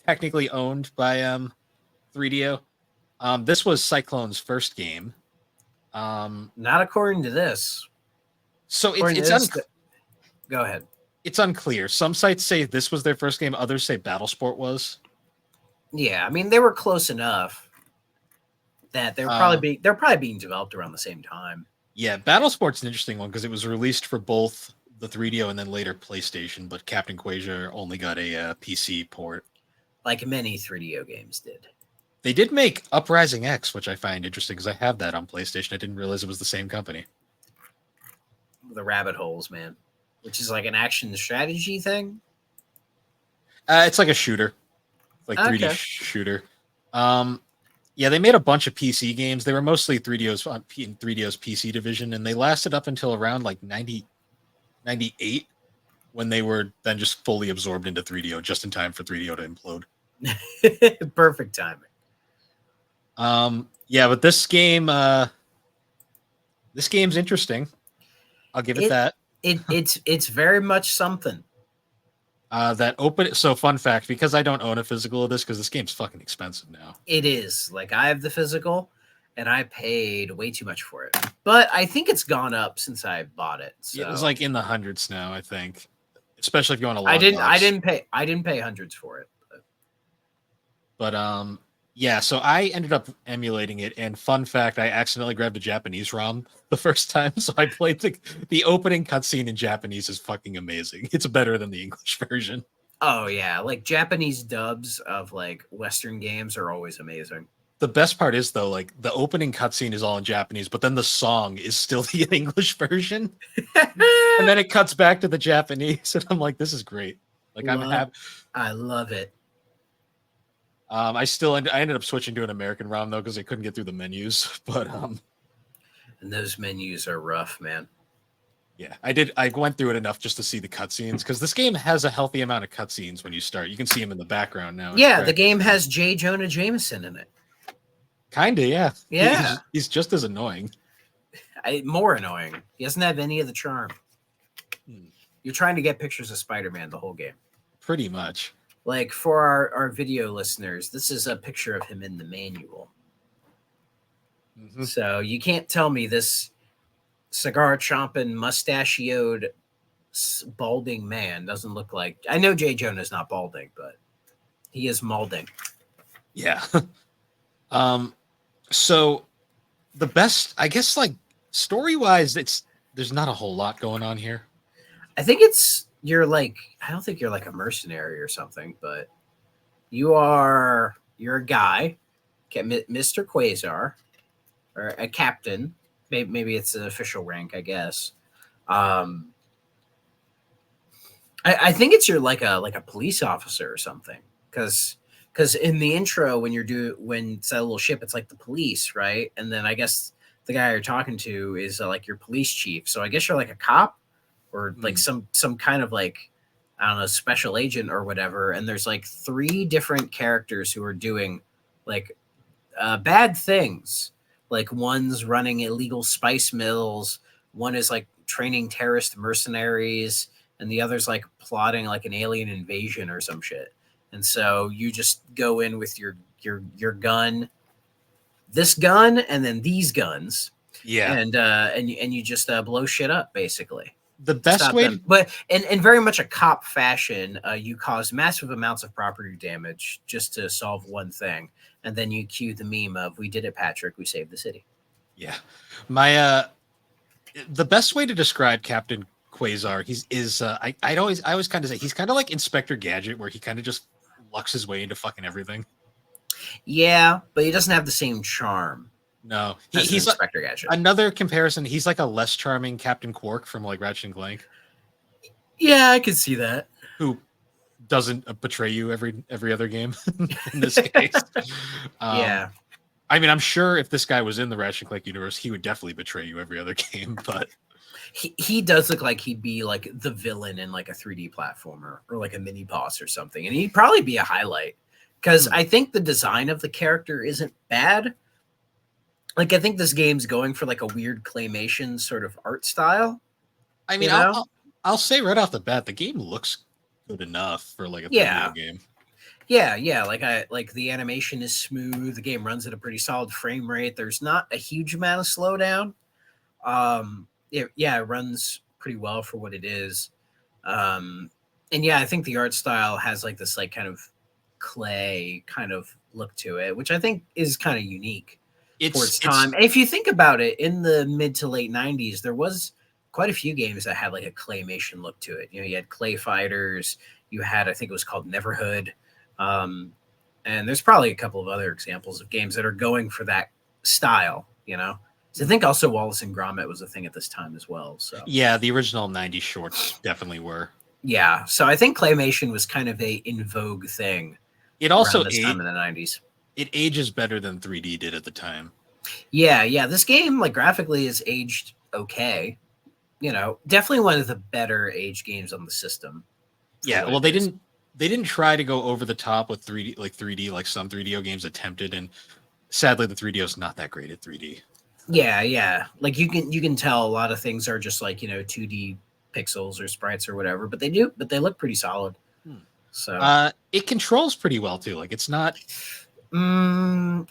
Speaker 1: technically owned by 3DO. This was Cyclone's first game.
Speaker 2: Not according to this.
Speaker 1: So
Speaker 2: go ahead.
Speaker 1: It's unclear. Some sites say this was their first game. Others say Battlesport was.
Speaker 2: Yeah, I mean they were close enough that they're probably being developed around the same time.
Speaker 1: Yeah, Battlsport's an interesting one because it was released for both the 3DO and then later PlayStation, but Captain Quasar only got a PC port.
Speaker 2: Like many 3DO games did.
Speaker 1: They did make Uprising X, which I find interesting because I have that on PlayStation. I didn't realize it was the same company.
Speaker 2: The rabbit holes, man. Which is like an action strategy thing?
Speaker 1: It's like a shooter. Like 3D shooter. Yeah, they made a bunch of PC games. They were mostly 3DO's PC division, and they lasted up until around like 98 when they were then just fully absorbed into 3DO, just in time for 3DO to implode.
Speaker 2: Perfect timing.
Speaker 1: Yeah, but this game's interesting. I'll give it that.
Speaker 2: It's very much something.
Speaker 1: So fun fact, because I don't own a physical of this, because this game's fucking expensive now.
Speaker 2: It is. Like I have the physical and I paid way too much for it. But I think it's gone up since I bought it. So.
Speaker 1: It's like in the hundreds now, I think. Especially if you want to log
Speaker 2: I didn't pay hundreds for it.
Speaker 1: But yeah, so I ended up emulating it, and fun fact, I accidentally grabbed a Japanese ROM the first time, so I played the opening cutscene in Japanese is fucking amazing. It's better than the English version.
Speaker 2: Oh yeah, like Japanese dubs of like Western games are always amazing.
Speaker 1: The best part is though, like the opening cutscene is all in Japanese, but then the song is still the English version, and then it cuts back to the Japanese, and I'm like, this is great. Like I'm happy.
Speaker 2: I love it.
Speaker 1: I ended up switching to an American ROM though because I couldn't get through the menus. But
Speaker 2: and those menus are rough, man.
Speaker 1: Yeah, I went through it enough just to see the cutscenes because this game has a healthy amount of cutscenes when you start. You can see them in the background now.
Speaker 2: Yeah, the game has J. Jonah Jameson in it.
Speaker 1: Kinda, yeah.
Speaker 2: Yeah,
Speaker 1: he's just as annoying.
Speaker 2: More annoying. He doesn't have any of the charm. You're trying to get pictures of Spider-Man the whole game.
Speaker 1: Pretty much.
Speaker 2: Like for our video listeners, this is a picture of him in the manual. Mm-hmm. So you can't tell me this cigar chomping, mustachioed, balding man doesn't look like. I know Jay Jonah's not balding, but he is maulding.
Speaker 1: Yeah. um. So the best, I guess, like story wise, it's there's not a whole lot going on here.
Speaker 2: I think it's you're like I don't think you're like a mercenary or something, but you're a guy, Mr. Quasar, or a captain. Maybe it's an official rank, I guess. Um, I think it's you're like a police officer or something, because in the intro when it's that little ship, it's like the police, right? And then I guess the guy you're talking to is like your police chief. So I guess you're like a cop or like
Speaker 1: Hmm.
Speaker 2: some kind of like I don't know special agent or whatever. And there's like three different characters who are doing like bad things. Like one's running illegal spice mills, one is like training terrorist mercenaries, and the other's like plotting like an alien invasion or some shit. And so you just go in with your gun, this gun, and then these guns,
Speaker 1: Yeah.
Speaker 2: and you just blow shit up basically
Speaker 1: The
Speaker 2: to
Speaker 1: best
Speaker 2: stop
Speaker 1: way to
Speaker 2: them. But in very much a cop fashion, you cause massive amounts of property damage just to solve one thing, and then you cue the meme of "We did it, Patrick. We saved the city."
Speaker 1: yeah. My the best way to describe Captain Quasar, I always kind of say he's kind of like Inspector Gadget, where he kind of just lucks his way into fucking everything.
Speaker 2: Yeah, but he doesn't have the same charm
Speaker 1: No,
Speaker 2: as an
Speaker 1: he's like
Speaker 2: Inspector Gadget.
Speaker 1: another comparison. He's like a less charming Captain Quark from like Ratchet and Clank,
Speaker 2: Yeah, I could see that.
Speaker 1: who doesn't betray you every other game in this case. Um,
Speaker 2: Yeah,
Speaker 1: I mean, I'm sure if this guy was in the Ratchet and Clank universe, he would definitely betray you every other game. But
Speaker 2: he does look like he'd be like the villain in like a 3D platformer or like a mini boss or something, and he'd probably be a highlight because
Speaker 1: hmm,
Speaker 2: I think the design of the character isn't bad. Like I think this game's going for like a weird claymation sort of art style,
Speaker 1: I mean,
Speaker 2: you know?
Speaker 1: I'll say right off the bat, the game looks good enough for like a 3DO
Speaker 2: Yeah.
Speaker 1: game.
Speaker 2: Yeah. Like the animation is smooth. The game runs at a pretty solid frame rate. There's not a huge amount of slowdown. It runs pretty well for what it is. Um, and yeah, I think the art style has like this like kind of clay kind of look to it, which I think is kind of unique for its
Speaker 1: It's
Speaker 2: time. And if you think about it, in the mid to late '90s, there was quite a few games that had like a claymation look to it. You know, you had Clay Fighters, you had I think it was called Neverhood, um, and there's probably a couple of other examples of games that are going for that style. You know, so I think also Wallace and Gromit was a thing at this time as well. So
Speaker 1: yeah, the original '90s shorts definitely were.
Speaker 2: yeah, so I think claymation was kind of a in vogue thing
Speaker 1: It
Speaker 2: around
Speaker 1: also
Speaker 2: this time in the '90s.
Speaker 1: it ages better than 3D did at the time.
Speaker 2: Yeah. This game, like graphically, is aged okay. You know, definitely one of the better aged games on the system for
Speaker 1: Yeah,
Speaker 2: what
Speaker 1: well,
Speaker 2: it is.
Speaker 1: they didn't try to go over the top with 3D like some 3DO games attempted, and sadly, the 3DO is not that great at 3D.
Speaker 2: Yeah. Like you can tell a lot of things are just like 2D pixels or sprites or whatever, but they look pretty solid.
Speaker 1: Hmm.
Speaker 2: So
Speaker 1: It controls pretty well too. Like it's not
Speaker 2: mm,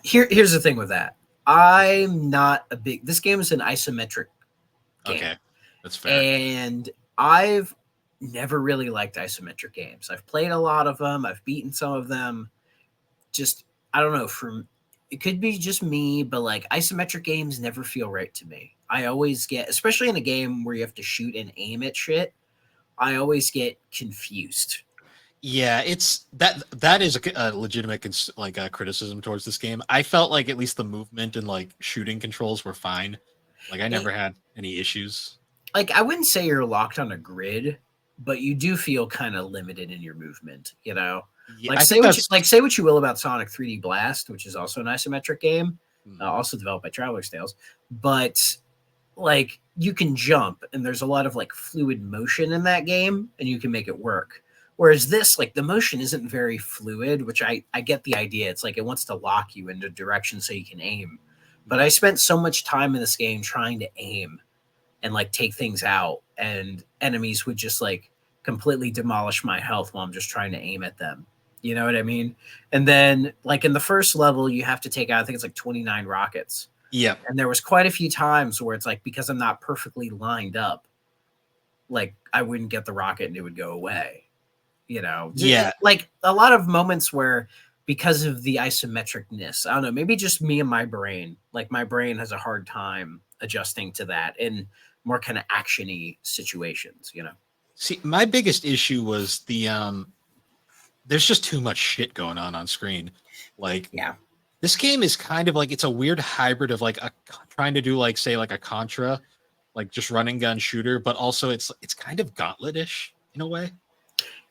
Speaker 2: here's the thing with that. I'm not a big. This game is an isometric game.
Speaker 1: okay. That's fair.
Speaker 2: And I've never really liked isometric games. I've played a lot of them, I've beaten some of them. Just, I don't know, from it could be just me, but like isometric games never feel right to me. I always get, especially in a game where you have to shoot and aim at shit, I always get confused.
Speaker 1: Yeah, it's that is a legitimate criticism towards this game. I felt like at least the movement and like shooting controls were fine. Like I
Speaker 2: It,
Speaker 1: never had any issues.
Speaker 2: like, I wouldn't say you're locked on a grid, but you do feel kind of limited in your movement, you know?
Speaker 1: Yeah, I think that's
Speaker 2: Say what you will about Sonic 3D Blast, which is also an isometric game,
Speaker 1: hmm,
Speaker 2: also developed by Traveler's Tales, but like you can jump and there's a lot of like fluid motion in that game and you can make it work. Whereas this, like the motion isn't very fluid, which I get the idea. It's like it wants to lock you into direction so you can aim. But I spent so much time in this game trying to aim and like take things out, and enemies would just like completely demolish my health while I'm just trying to aim at them. You know what I mean? And then like in the first level, you have to take out I think it's like 29 rockets.
Speaker 1: yep.
Speaker 2: And there was quite a few times where it's like because I'm not perfectly lined up, like I wouldn't get the rocket and it would go away. You know,
Speaker 1: Yeah.
Speaker 2: like a lot of moments where because of the isometricness. I don't know, maybe just me and my brain. Like my brain has a hard time adjusting to that in more kind of actiony situations, you know.
Speaker 1: See, my biggest issue was there's just too much shit going on screen. Like
Speaker 2: Yeah.
Speaker 1: this game is kind of like it's a weird hybrid of like a trying to do like say like a Contra, like just running gun shooter, but also it's kind of Gauntlet-ish in a way.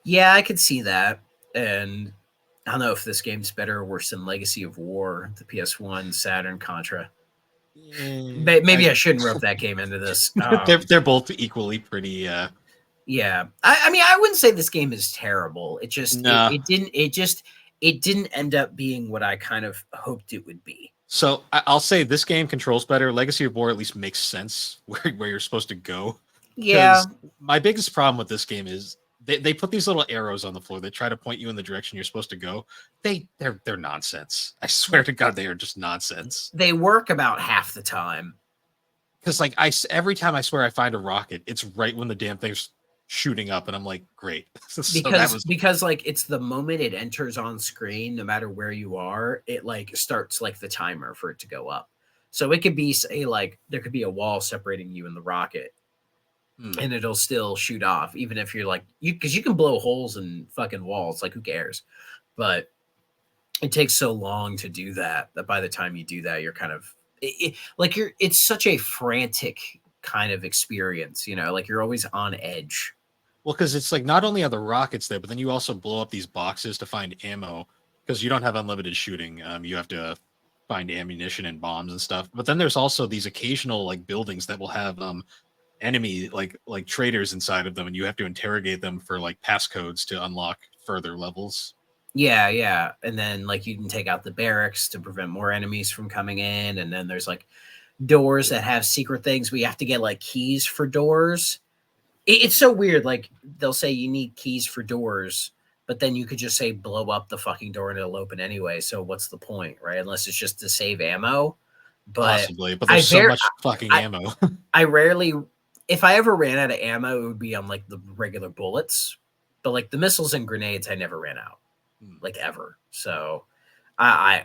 Speaker 2: Yeah, I could see that. And I don't know if this game's better or worse than Legacy of War, the PS1 Saturn Contra.
Speaker 1: Yeah,
Speaker 2: Maybe I shouldn't rope that game into this.
Speaker 1: they're both equally pretty.
Speaker 2: Yeah, I mean, I wouldn't say this game is terrible. It just
Speaker 1: Nah.
Speaker 2: it didn't end up being what I kind of hoped it would be.
Speaker 1: So I'll say this game controls better. Legacy of War at least makes sense where you're supposed to go.
Speaker 2: Yeah,
Speaker 1: Because my biggest problem with this game is they put these little arrows on the floor that try to point you in the direction you're supposed to go. They're nonsense. I swear to God, they are just nonsense.
Speaker 2: they work about half the time.
Speaker 1: Because like every time I swear I find a rocket, it's right when the damn thing's shooting up, and I'm like, great. So that was
Speaker 2: Because like it's the moment it enters on screen, no matter where you are, it like starts like the timer for it to go up. So it could be say like there could be a wall separating you and the rocket, and it'll still shoot off, even if you're like you because you can blow holes in fucking walls. Like who cares? But it takes so long to do that that by the time you do that, you're kind of like you're. It's such a frantic kind of experience, you know. Like you're always on edge.
Speaker 1: well, because it's like not only are the rockets there, but then you also blow up these boxes to find ammo because you don't have unlimited shooting. You have to find ammunition and bombs and stuff. But then there's also these occasional like buildings that will have enemy like traders inside of them, and you have to interrogate them for like passcodes to unlock further levels.
Speaker 2: Yeah, yeah. And then like you can take out the barracks to prevent more enemies from coming in. And then there's like doors that have secret things. We have to get like keys for doors. It's so weird. Like they'll say you need keys for doors, but then you could just say blow up the fucking door and it'll open anyway. So what's the point, right? Unless it's just to save ammo. But
Speaker 1: Possibly, but there's so much fucking
Speaker 2: I,
Speaker 1: ammo.
Speaker 2: I rarely, if I ever ran out of ammo, it would be on like the regular bullets. But like the missiles and grenades, I never ran out, like ever. So I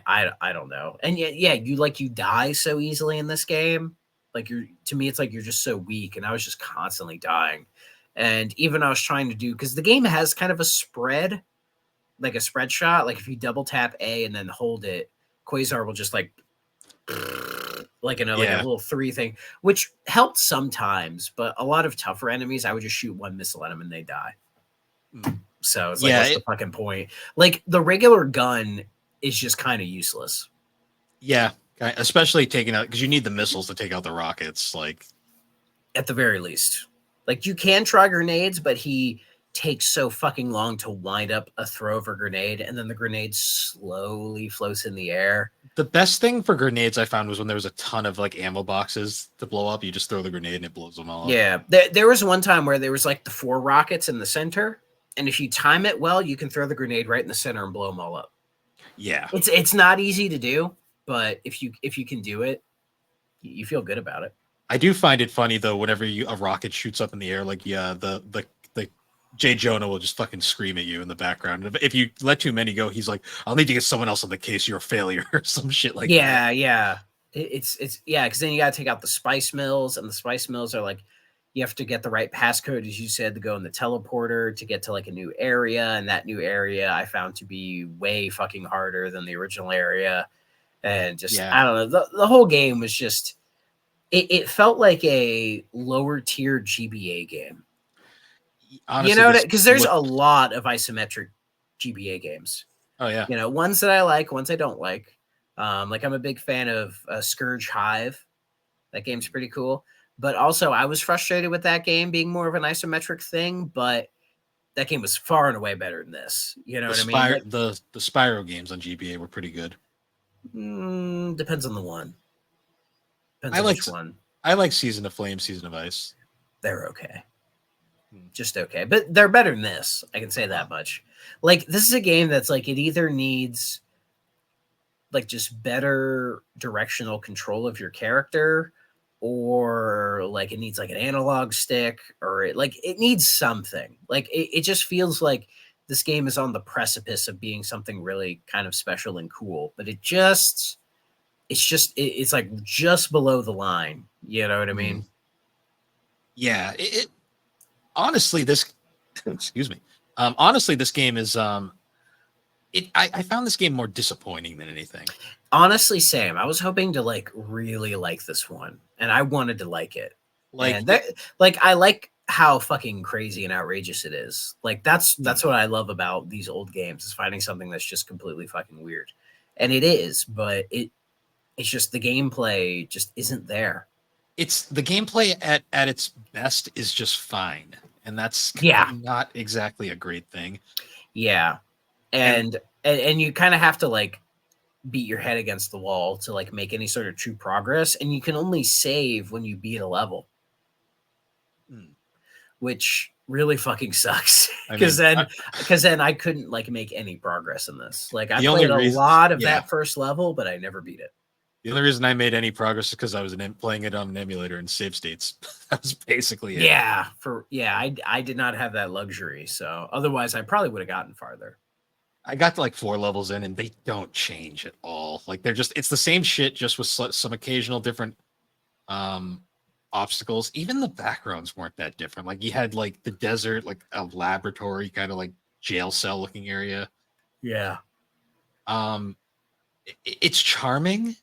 Speaker 2: don't know. And yet, yeah, you die so easily in this game. Like to me, it's like you're just so weak, and I was just constantly dying. And even I was trying to do because the game has kind of a spread, like a spread shot. Like if you double tap A and then hold it, Quasar will just like like like a little 3 thing, which helped sometimes, but a lot of tougher enemies, I would just shoot one missile at them and they die. So it's like, what's the fucking point? Like the regular gun is just kind of useless.
Speaker 1: Yeah, especially taking out because you need the missiles to take out the rockets. Like
Speaker 2: at the very least, like you can try grenades, but he takes so fucking long to wind up a throw of a grenade, and then the grenade slowly floats in the air.
Speaker 1: The best thing for grenades I found was when there was a ton of like ammo boxes to blow up. You just throw the grenade and it blows them all up.
Speaker 2: Yeah, there was one time where there was like the 4 rockets in the center, and if you time it well, you can throw the grenade right in the center and blow them all up.
Speaker 1: Yeah,
Speaker 2: it's not easy to do, but if you can do it, you feel good about it.
Speaker 1: I do find it funny though whenever a rocket shoots up in the air. Like the Jay Jonah will just fucking scream at you in the background. If you let too many go, he's like, "I'll need to get someone else on the case. You're a failure," or some shit like that.
Speaker 2: Yeah. It's yeah, because then you got to take out the spice mills, and the spice mills are like you have to get the right passcode, as you said, to go in the teleporter to get to like a new area, and that new area I found to be way fucking harder than the original area, and just I don't know, the whole game was just it felt like a lower tier GBA game. Honestly, you know, because there's a lot of isometric GBA games.
Speaker 1: Oh yeah,
Speaker 2: you know, ones that I like, ones I don't like. Like I'm a big fan of Scourge Hive. That game's pretty cool. But also, I was frustrated with that game being more of an isometric thing. But that game was far and away better than this. You know what I mean?
Speaker 1: The Spyro games on GBA were pretty good.
Speaker 2: Depends on the one. Depends
Speaker 1: on
Speaker 2: which one.
Speaker 1: I like Season of Flame, Season of Ice.
Speaker 2: They're okay. Just okay. But they're better than this. I can say that much. Like, this is a game that's like, it either needs like just better directional control of your character, or like it needs like an analog stick, or it needs something. Like it just feels like this game is on the precipice of being something really kind of special and cool, but it's like just below the line. You know what I mean?
Speaker 1: Yeah. It honestly, this excuse me. Honestly, this game is I found this game more disappointing than anything.
Speaker 2: Honestly, same. I was hoping to like really like this one, and I wanted to like it.
Speaker 1: Like
Speaker 2: And that, like, I like how fucking crazy and outrageous it is. Like, that's what I love about these old games, is finding something that's just completely fucking weird. And it is, but it's just the gameplay just isn't there.
Speaker 1: it's the gameplay at its best is just fine, and that's
Speaker 2: Yeah.
Speaker 1: not exactly a great thing.
Speaker 2: Yeah. And you kind of have to like beat your head against the wall to like make any sort of true progress, and you can only save when you beat a level, which really fucking sucks. Because then I couldn't like make any progress in this. Like, I played a lot of that first level, but I never beat it.
Speaker 1: The only reason I made any progress is because I was playing it on an emulator in save states. That was basically it.
Speaker 2: I did not have that luxury, so otherwise I probably would have gotten farther.
Speaker 1: I got to like 4 levels in, and they don't change at all. Like, it's the same shit, just with some occasional different obstacles. Even the backgrounds weren't that different. Like, you had like the desert, like a laboratory kind of like jail cell looking area.
Speaker 2: Yeah.
Speaker 1: It's charming,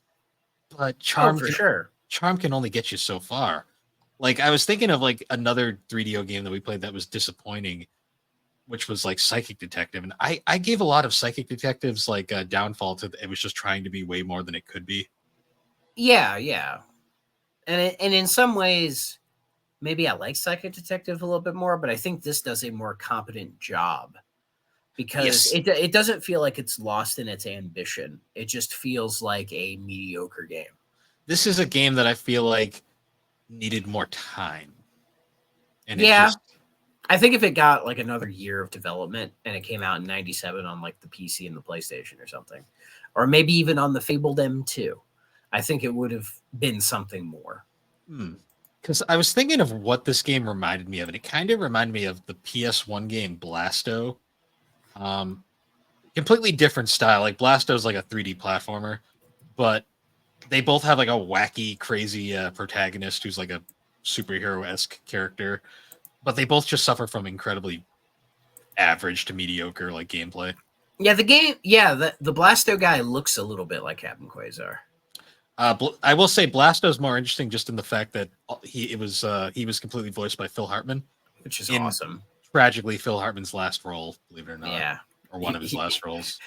Speaker 1: but charm can only get you so far. Like, I was thinking of like another 3DO game that we played that was disappointing, which was like Psychic Detective, and I gave a lot of Psychic Detectives like a downfall to it was just trying to be way more than it could be.
Speaker 2: Yeah. And in some ways, maybe I like Psychic Detective a little bit more, but I think this does a more competent job, because it doesn't feel like it's lost in its ambition. It just feels like a mediocre game.
Speaker 1: This is a game that I feel like needed more time.
Speaker 2: And I think if it got like another year of development and it came out in 97 on like the PC and the PlayStation or something, or maybe even on the fabled M2, I think it would have been something more.
Speaker 1: Because I was thinking of what this game reminded me of, and it kind of reminded me of the PS1 game Blasto. Completely different style. Like, Blasto's like a 3D platformer, but they both have like a wacky, crazy protagonist who's like a superhero-esque character, but they both just suffer from incredibly average to mediocre like gameplay.
Speaker 2: Yeah, the Blasto guy looks a little bit like Captain Quazar.
Speaker 1: I will say Blasto's more interesting just in the fact that he was completely voiced by Phil Hartman,
Speaker 2: which is awesome.
Speaker 1: Tragically, Phil Hartman's last role, believe it or not,
Speaker 2: yeah,
Speaker 1: or one of his last roles.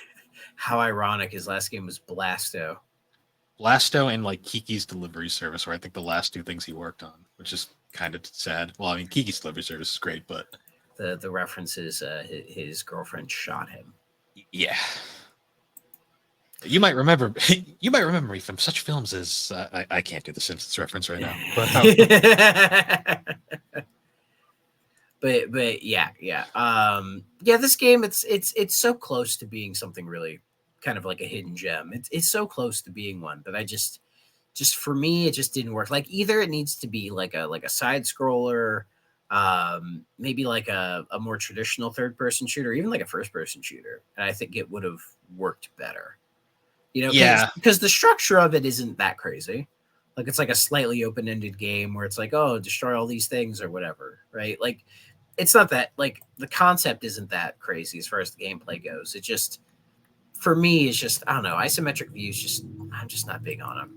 Speaker 2: How ironic! His last game was Blasto.
Speaker 1: Blasto and like Kiki's Delivery Service were, I think, the last 2 things he worked on, which is kind of sad. Well, I mean, Kiki's Delivery Service is great, but
Speaker 2: the reference is his girlfriend shot him.
Speaker 1: Yeah. You might remember me from such films as I can't do the Simpsons reference right now,
Speaker 2: but yeah. This game, it's so close to being something really kind of like a hidden gem. It's so close to being one, but I just for me, it just didn't work. Like, either it needs to be like a side scroller, maybe like a more traditional third person shooter, even like a first person shooter, and I think it would have worked better. You know, because the structure of it isn't that crazy. Like, it's like a slightly open-ended game where it's like, oh, destroy all these things or whatever, right? Like, it's not that, like, the concept isn't that crazy as far as the gameplay goes. It just, for me, it's just, I don't know, isometric views, I'm just not big on them.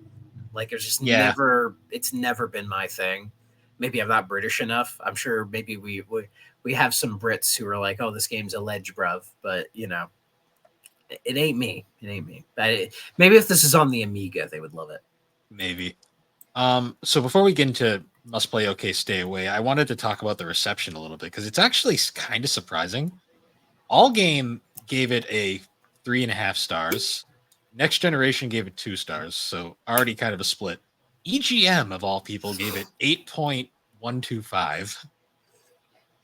Speaker 2: Like, it's just it's never been my thing. Maybe I'm not British enough. I'm sure maybe we have some Brits who are like, oh, this game's a ledge, bruv. But, you know, it ain't me. Maybe if this is on the Amiga, they would love it.
Speaker 1: Maybe. So before we get into must play, okay, stay away, I wanted to talk about the reception a little bit, because it's actually kind of surprising. All Game gave it a 3.5 stars. Next Generation gave it 2 stars, so already kind of a split. EGM, of all people, gave it 8.125,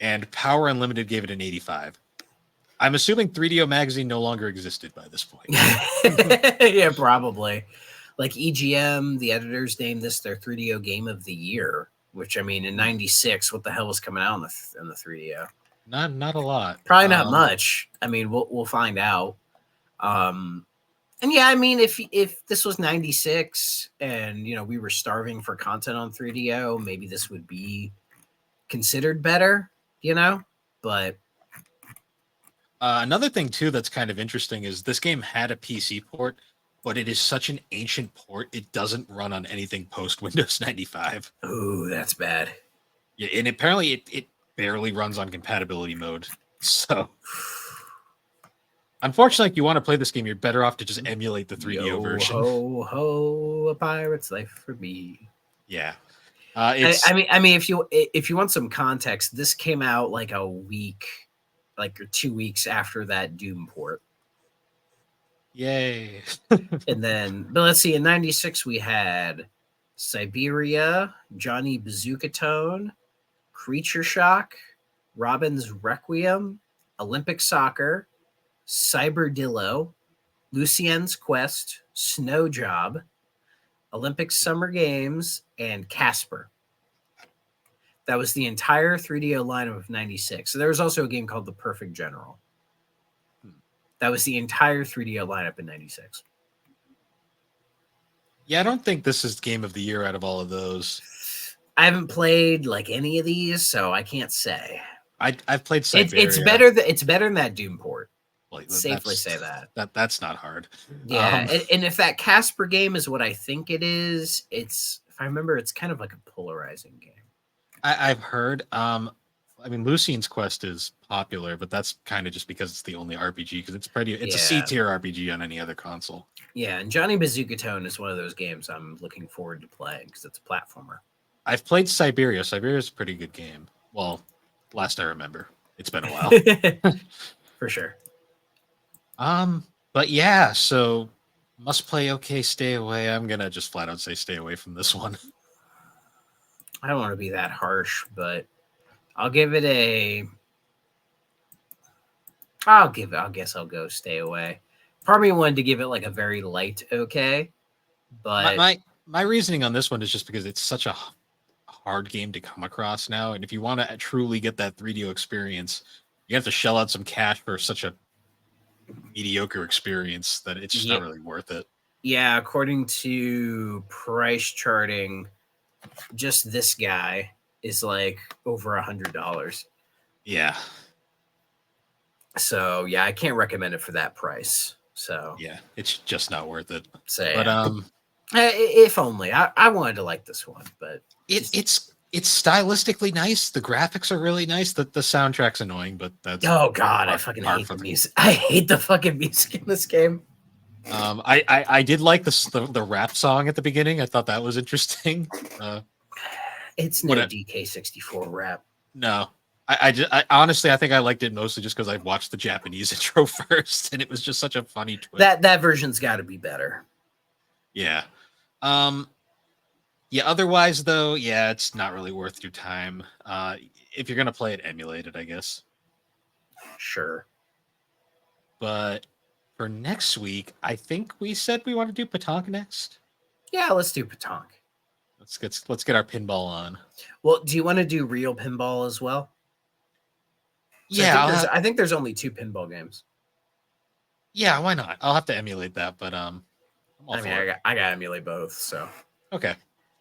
Speaker 1: and Power Unlimited gave it an 85. I'm assuming 3DO Magazine no longer existed by this point.
Speaker 2: Yeah, probably. Like, EGM, the editors named this their 3DO Game of the Year, which, I mean, in 96, what the hell was coming out in the 3DO?
Speaker 1: Not a lot.
Speaker 2: Probably not much. I mean, we'll find out. And yeah, I mean, if this was 96 and we were starving for content on 3DO, maybe this would be considered better, But
Speaker 1: Another thing too that's kind of interesting is this game had a PC port, but it is such an ancient port, it doesn't run on anything post Windows 95.
Speaker 2: oh, that's bad.
Speaker 1: Yeah, and apparently it barely runs on compatibility mode. So unfortunately, if you want to play this game, you're better off to just emulate the 3DO version.
Speaker 2: Ho ho, a pirate's life for me.
Speaker 1: Yeah.
Speaker 2: I mean, if you want some context, this came out like a week, or 2 weeks after that Doom port.
Speaker 1: Yay.
Speaker 2: And then, but let's see, in 96 we had Siberia, Johnny Bazooka Tone, Creature Shock, Robin's Requiem, Olympic Soccer, Cyberdillo, Lucien's Quest, Snow Job, Olympic Summer Games, and Casper. That was the entire 3DO lineup of 96. So there was also a game called The Perfect General. That was the entire 3DO lineup in 96.
Speaker 1: Yeah, I don't think this is game of the year out of all of those.
Speaker 2: I haven't played like any of these, so I can't say.
Speaker 1: I've played Siberia.
Speaker 2: It's better than that Doom port.
Speaker 1: Like,
Speaker 2: Safely say that.
Speaker 1: That's not hard.
Speaker 2: Yeah, and if that Casper game is what I think it is, if I remember, it's kind of like a polarizing game.
Speaker 1: I've heard. I mean, Lucien's Quest is popular, but that's kind of just because it's the only RPG. Because it's a C tier RPG on any other console.
Speaker 2: Yeah, and Johnny Bazooka Tone is one of those games I'm looking forward to playing because it's a platformer.
Speaker 1: I've played Siberia. Siberia is a pretty good game. Well, last I remember, it's been a while.
Speaker 2: For sure.
Speaker 1: But yeah, so must play. Okay, stay away. I'm gonna just flat out say stay away from this one.
Speaker 2: I don't want to be that harsh, but I'll give it a. I guess I'll go stay away. Part of me wanted to give it like a very light okay, but
Speaker 1: my reasoning on this one is just because it's such a hard game to come across now, and if you want to truly get that 3DO experience, you have to shell out some cash for such a mediocre experience that it's just not really worth it.
Speaker 2: Yeah, according to price charting, just this guy is like over $100.
Speaker 1: Yeah.
Speaker 2: So yeah, I can't recommend it for that price. So
Speaker 1: yeah, it's just not worth it.
Speaker 2: So,
Speaker 1: but
Speaker 2: if only I wanted to like this one, but
Speaker 1: it's stylistically nice. The graphics are really nice. The soundtrack's annoying, but that's
Speaker 2: oh god, I fucking hate the music. I hate the fucking music in this game.
Speaker 1: I did like the rap song at the beginning. I thought that was interesting.
Speaker 2: It's no DK64 rap.
Speaker 1: No, I honestly I think I liked it mostly just because I watched the Japanese intro first, and it was just such a funny twist.
Speaker 2: That version's got to be better.
Speaker 1: Yeah. Yeah. Otherwise, though, yeah, it's not really worth your time. If you're gonna play it emulated, I guess.
Speaker 2: Sure.
Speaker 1: But for next week, I think we said we want to do Petanque next.
Speaker 2: Yeah, let's do Petanque.
Speaker 1: Let's get our pinball on.
Speaker 2: Well, do you want to do real pinball as well? So
Speaker 1: yeah,
Speaker 2: I think there's only 2 pinball games.
Speaker 1: Yeah, why not? I'll have to emulate that, but I
Speaker 2: gotta emulate both. So
Speaker 1: okay,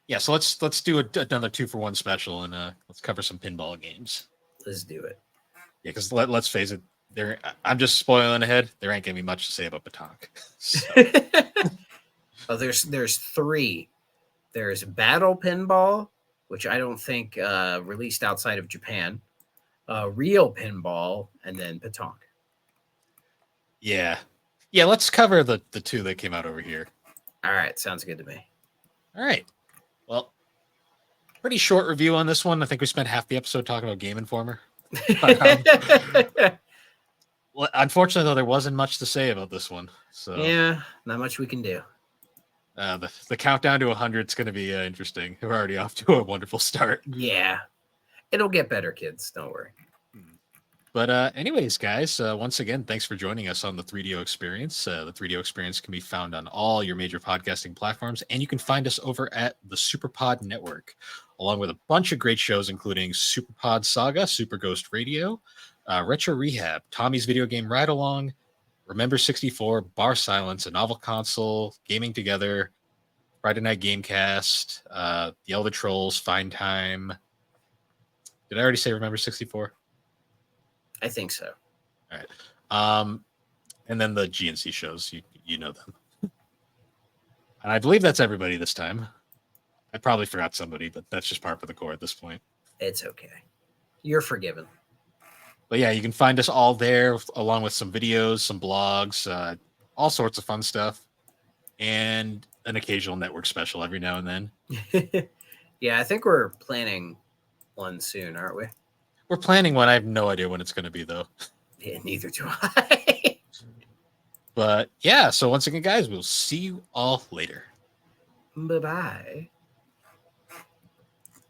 Speaker 1: yeah. So let's do another 2-for-1 special, and let's cover some pinball games.
Speaker 2: Let's do it.
Speaker 1: Yeah, because let's face it, I'm just spoiling ahead. There ain't gonna be much to say about Petanque. So.
Speaker 2: Oh, there's 3. There's Battle Pinball, which I don't think released outside of Japan. Real Pinball, and then Petanque.
Speaker 1: Yeah. Let's cover the 2 that came out over here.
Speaker 2: All right, sounds good to me.
Speaker 1: All right. Well, pretty short review on this one. I think we spent half the episode talking about Game Informer. But, well, unfortunately, though, there wasn't much to say about this one. So
Speaker 2: yeah, not much we can do.
Speaker 1: The countdown to 100 is going to be interesting. We're already off to a wonderful start.
Speaker 2: Yeah, it'll get better, kids. Don't worry.
Speaker 1: But anyways, guys, once again, thanks for joining us on the 3DO Experience. The 3DO Experience can be found on all your major podcasting platforms, and you can find us over at the Superpod Network, along with a bunch of great shows, including Superpod Saga, Super Ghost Radio, Retro Rehab, Tommy's Video Game Ride Along, Remember 64, Bar Silence, A Novel Console, Gaming Together, Friday Night Gamecast, The Elder Trolls, Fine Time. Did I already say Remember 64?
Speaker 2: I think so.
Speaker 1: All right. And then the GNC shows, you know them. And I believe that's everybody this time. I probably forgot somebody, but that's just part of the core at this point.
Speaker 2: It's okay. You're forgiven.
Speaker 1: But yeah, you can find us all there along with some videos, some blogs, all sorts of fun stuff, and an occasional network special every now and then.
Speaker 2: Yeah, I think we're planning one soon, aren't we?
Speaker 1: We're planning one. I have no idea when it's going to be, though.
Speaker 2: Yeah, neither do I.
Speaker 1: But yeah, so once again, guys, we'll see you all later.
Speaker 2: Bye-bye.